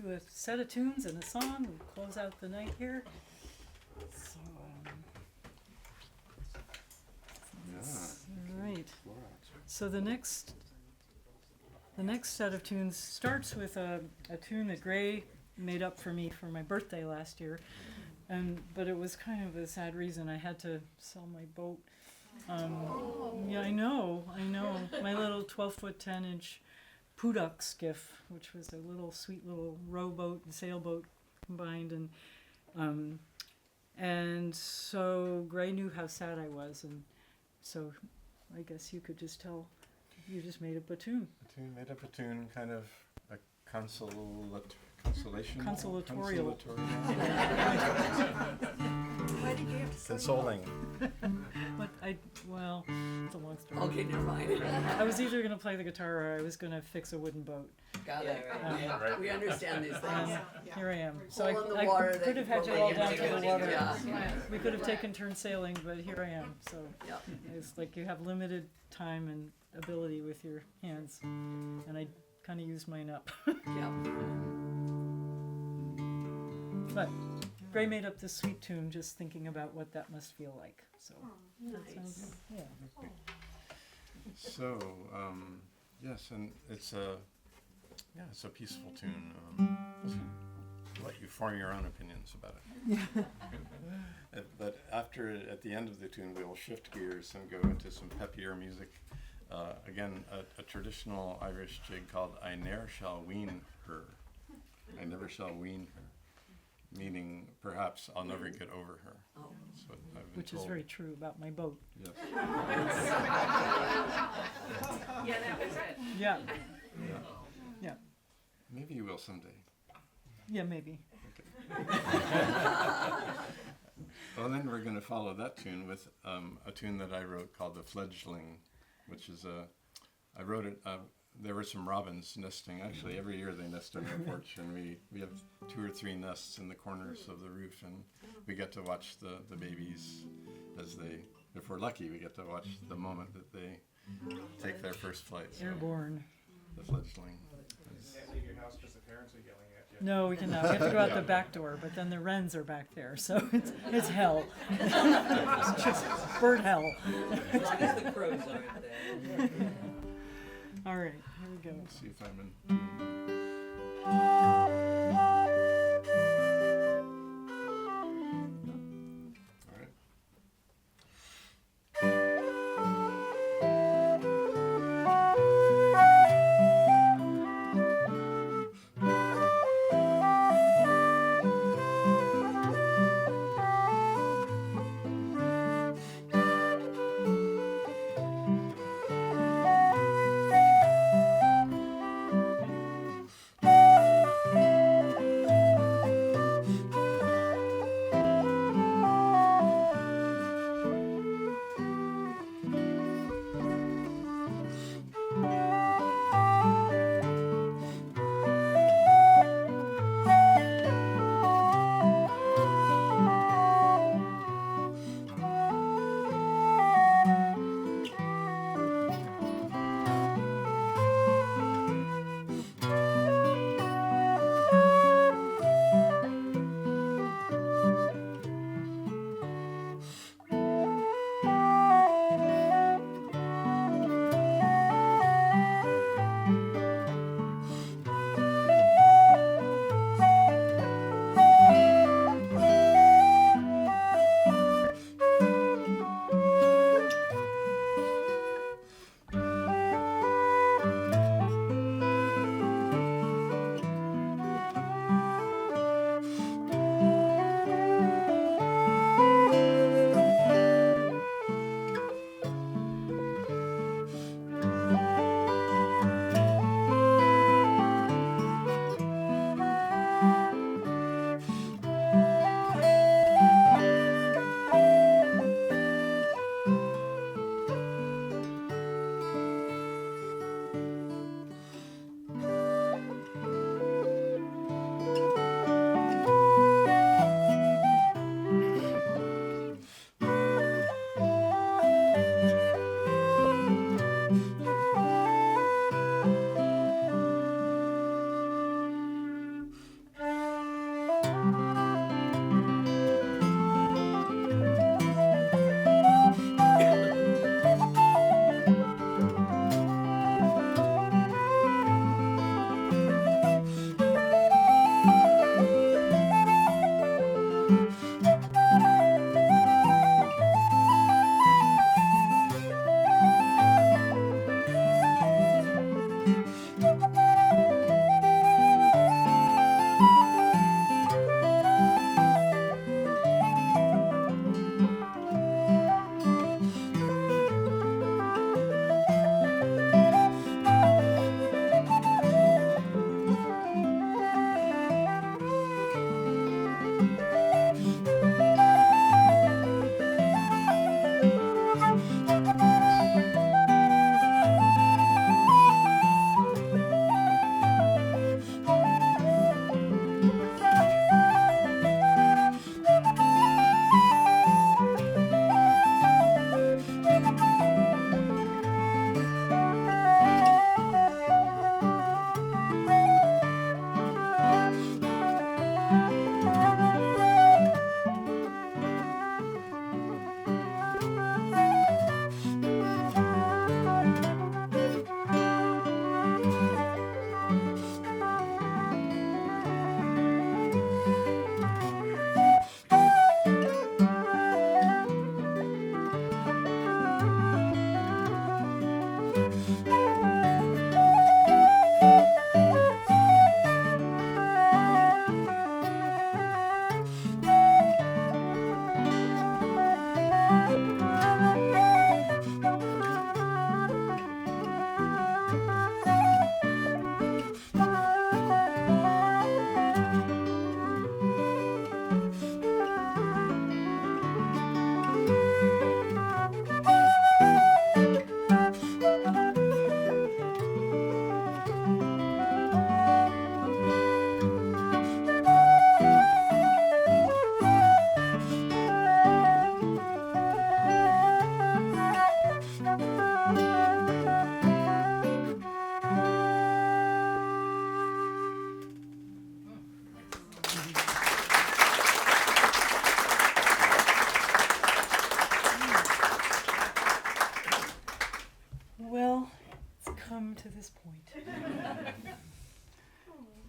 A set of tunes and a song. We'll close out the night here. So, all right. So the next set of tunes starts with a tune that Gray made up for me for my birthday last year, but it was kind of a sad reason. I had to sell my boat. Yeah, I know. My little 12-foot 10-inch Puduk skiff, which was a little sweet little rowboat and sailboat combined, and so Gray knew how sad I was, and so I guess you could just tell you just made up a tune. Made up a tune, kind of a consolation. Consolatorial. Why did you have to say Consoling. But well, it's a long story. Okay, never mind. I was either going to play the guitar or I was going to fix a wooden boat. Got it. Yeah, right. We understand these things. And here I am. So Hole in the I water could that have had you you all put down me to the into. water. Yeah. We could have taken turns sailing, but here I am. So Yep. it's like you have limited time and ability with your hands, and I kind of used mine up. Yep. But Gray made up this sweet tune just thinking about what that must feel like. So that sounds Nice. good. Yeah. So, yes, and it's a peaceful tune. I'll let you form your own opinions about it. But at the end of the tune, we will shift gears and go into some peppier music. again, a traditional Irish jig called I Ne'er Shall Wean Her. I never shall wean her, meaning perhaps I'll never get over her. That's what I've been Which is told. very true about my boat. Yes. Yeah, that was it. Yeah, Yeah. yeah, Maybe you will someday. yeah, maybe. Well, then we're going to follow that tune with a tune that I wrote called The Fledgling, which is I wrote it, there were some robins nesting. Actually, every year they nest on our porch, and we have 2 or 3 nests in the corners of the roof, and we get to watch the babies as they, if we're lucky, we get to watch the moment that they take their first flight. So Airborne. the fledgling. Can't leave your house because the parents are yelling at you. No, we cannot. We have to go out the back door, but then the wrens are back there, so it's hell. It's just bird hell. As long as the crows aren't there. All right, here we go. Let's see if I'm in. All right.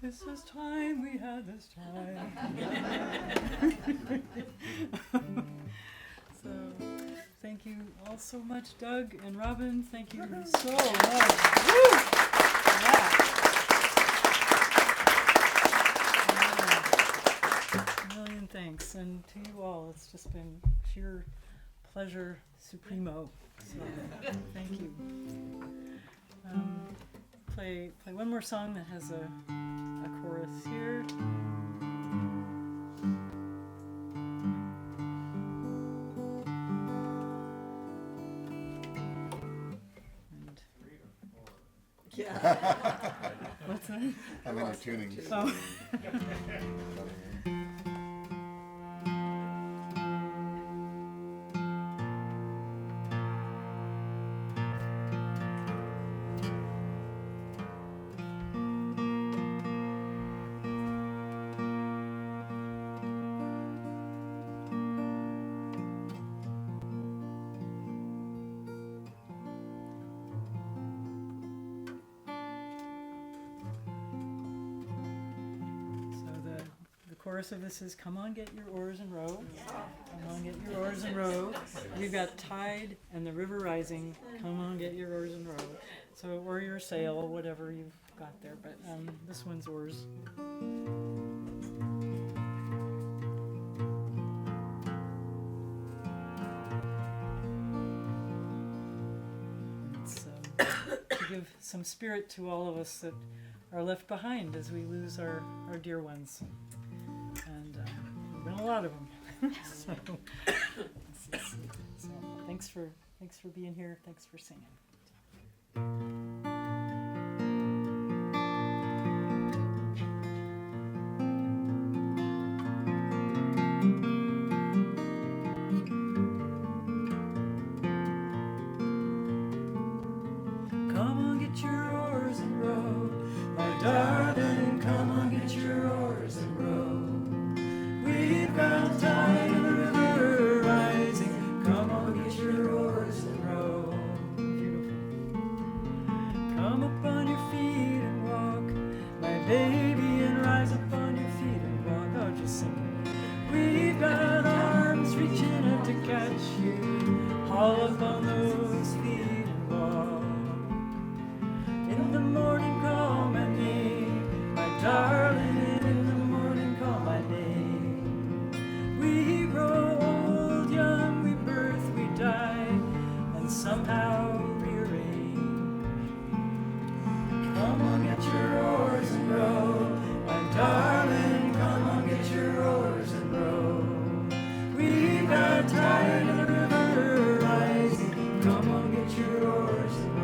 This is time we had this time. So, thank you all so much, Doug and Robin. Thank you so much. Woo! Yeah. A million thanks, and to you all, it's just been sheer pleasure supremo. So, thank you. Play one more song that has a chorus here. And Yeah. what's that? How many tunings? Oh. The chorus of this is, come on, get your oars and row. Come on, get your oars and row. We've got tide and the river rising. Come on, get your oars and row. So, or your sail, whatever you've got there. But this one's oars. It's to give some spirit to all of us that are left behind as we lose our dear ones. And there've been a lot of them. So thanks for being here. Thanks for singing. Come on, get your oars and row, my darling. Come on, get your oars and row. We've got tide in the river rising. Come on, get your oars and row. Beautiful. Come up on your feet and walk, my baby, and rise up on your feet and walk. Oh, just sing. We've got arms reaching up to catch you. Haul up on those feet and walk. In the morning, call my name, my darling. In the morning, call my name. We grow old, young, we birth, we die, and somehow rearrange. Come on, get your oars and row, my darling. Come on, get your oars and row. We've got tide in the river rising. Come on, get your oars and row.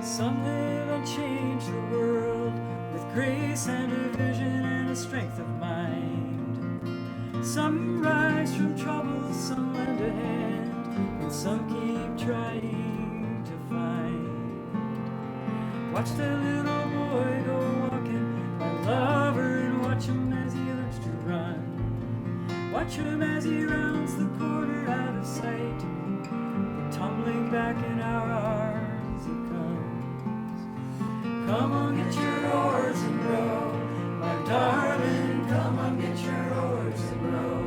Some live and change the world with grace and a vision and a strength of mind. Some rise from trouble, some lend a hand, and some keep trying to find. Watch that little boy go walking, my lover, and watch him as he learns to run. Watch him as he rounds the corner out of sight, tumbling back in our arms he comes. Come on, get your oars and row, my darling. Come on, get your oars and row.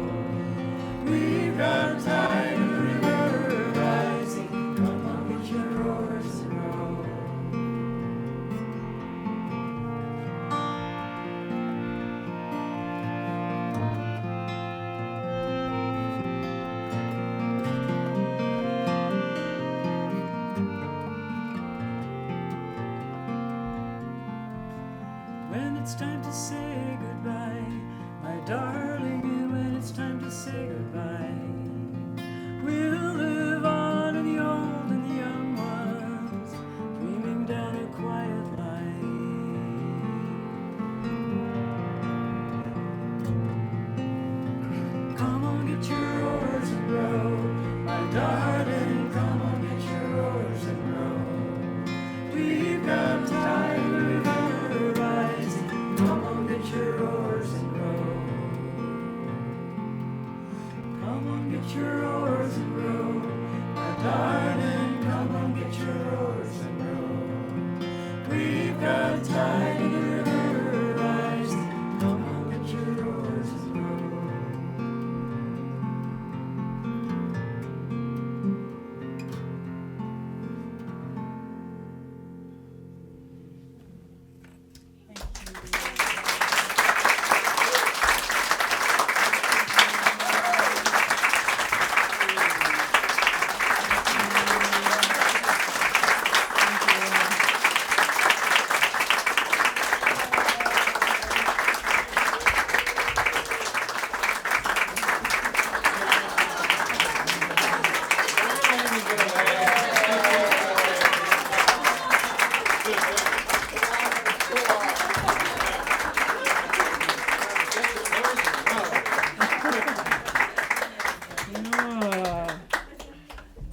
We've got tide in the river rising. Come on, get your oars and row. When it's time to say goodbye, my darling, and when it's time to say goodbye, we'll live on in the old and the young ones, dreaming down a quiet line. Come on, get your oars and row, my darling. Come on, get your oars and row. We've got tide of the river rising. Come on, get your oars and row. Come on, get your oars and row. My darling, come on, get your oars and row. We've got tide of the river rising. Come on, get your oars and row.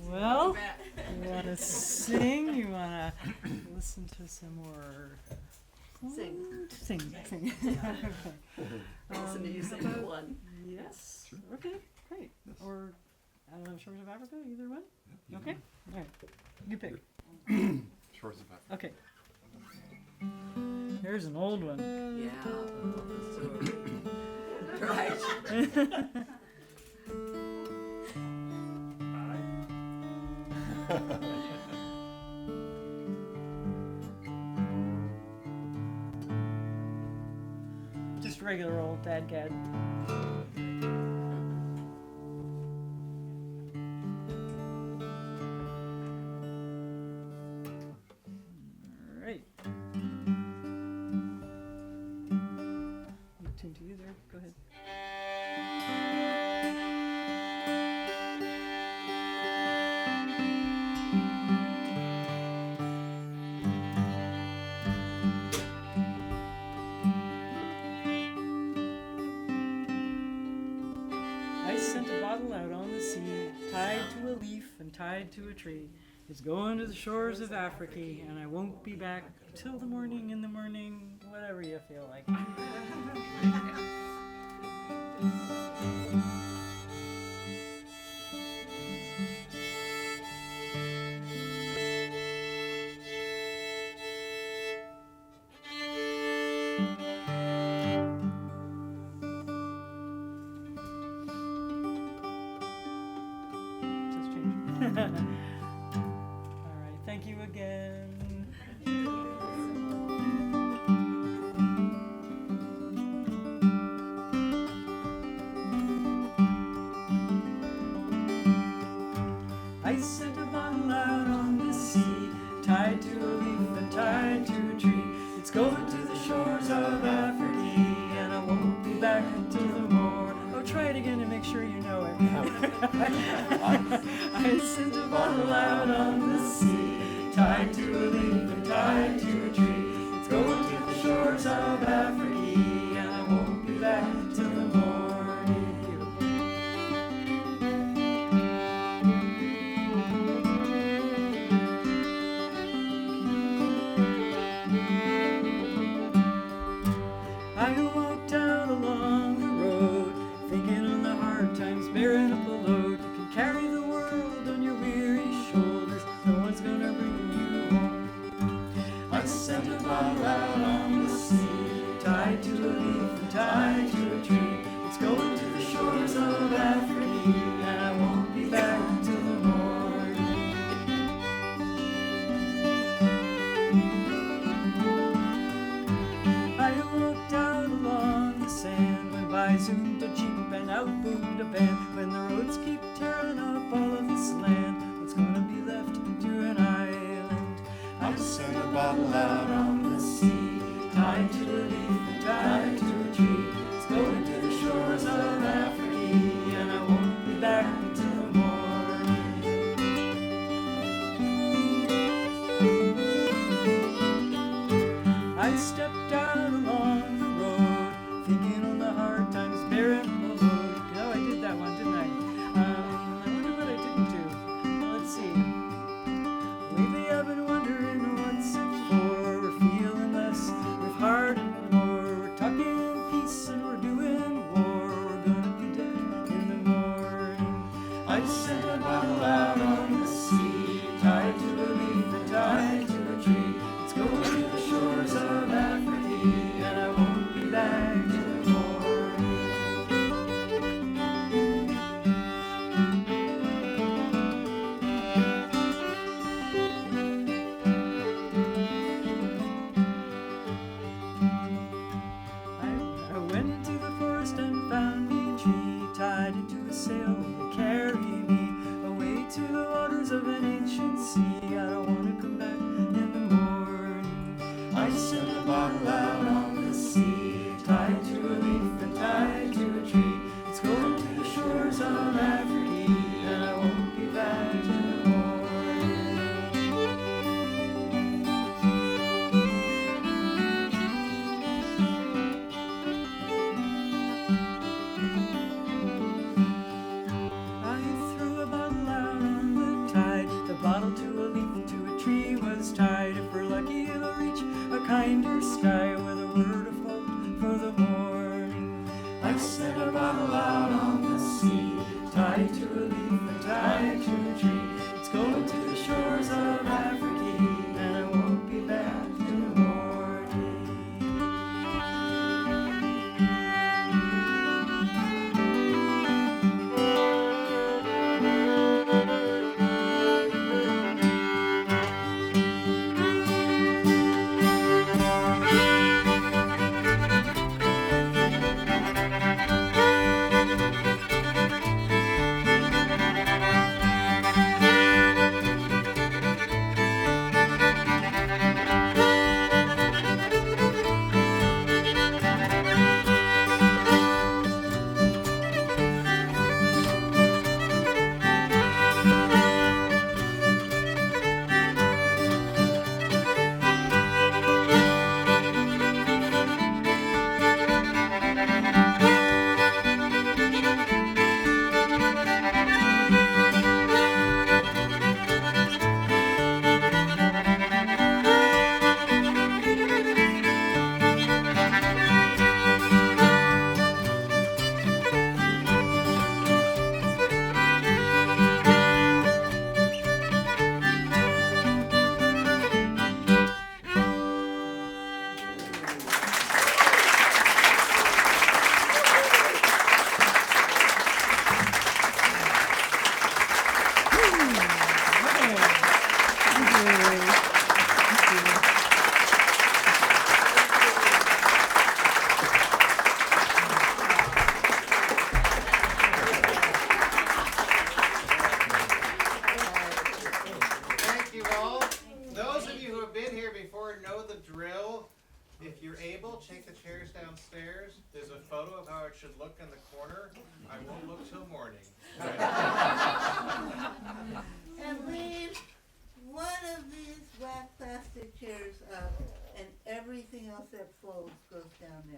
Well, you want to sing? You want to listen to some more? Sing. Sing. Okay. Listen to you sing one. Yes. Okay. Great. Or I don't know, Shores of Africa. Either one. Okay. All right. You pick. Shores of Africa. Okay. Here's an old one. Yeah. Right. Just regular old Dadgad. All right. Tune to you there. Go ahead. I sent a bottle out on the sea, tied to a leaf and tied to a tree. It's going to the shores of Africa, and I won't be back till the morning, in the morning, whatever you feel like. Just change. All right, thank you again. I sent a bottle out on the sea, tied to a leaf and tied to a tree. It's going to the shores of Africa, and I won't be back until the morn. Oh, try it again and make sure you know it. I sent a bottle out on the sea, tied to a leaf and tied to a tree. It's going to the shores of Africa, and I won't be back until the morning. I walked out along the road, thinking on the hard times, bearing up a load. You can carry the world on your weary shoulders, no one's gonna bring you home. I sent a bottle out on the sea, tied to a leaf and tied to a tree. It's going to the shores of Africa, and I won't be back till the morning. I walked out along the sand when by zoomed a jeep and out boomed a band. When the roads keep tearing up all of this land, what's gonna be left to an island? I sent a bottle out on the sea, tied to a leaf and tied to a tree. It's going to the shores of Africa, and I won't be back until the morning. I stepped out along the road, thinking on the hard times, bearing the load. Oh, I did that one, didn't I? I wonder what I didn't do. Well, let's see. Lately I've been wondering what's it for. sky with a word of hope for the morning. I set a bottle out on the sea, tied to a leaf and tied to a tree. It's going to the shores of Africa, and I won't be back in the morning. Thank you all. Those of you who have been here before know the drill. If you're able, take the chairs downstairs. There's a photo of how it should look in the corner. I won't look till morning.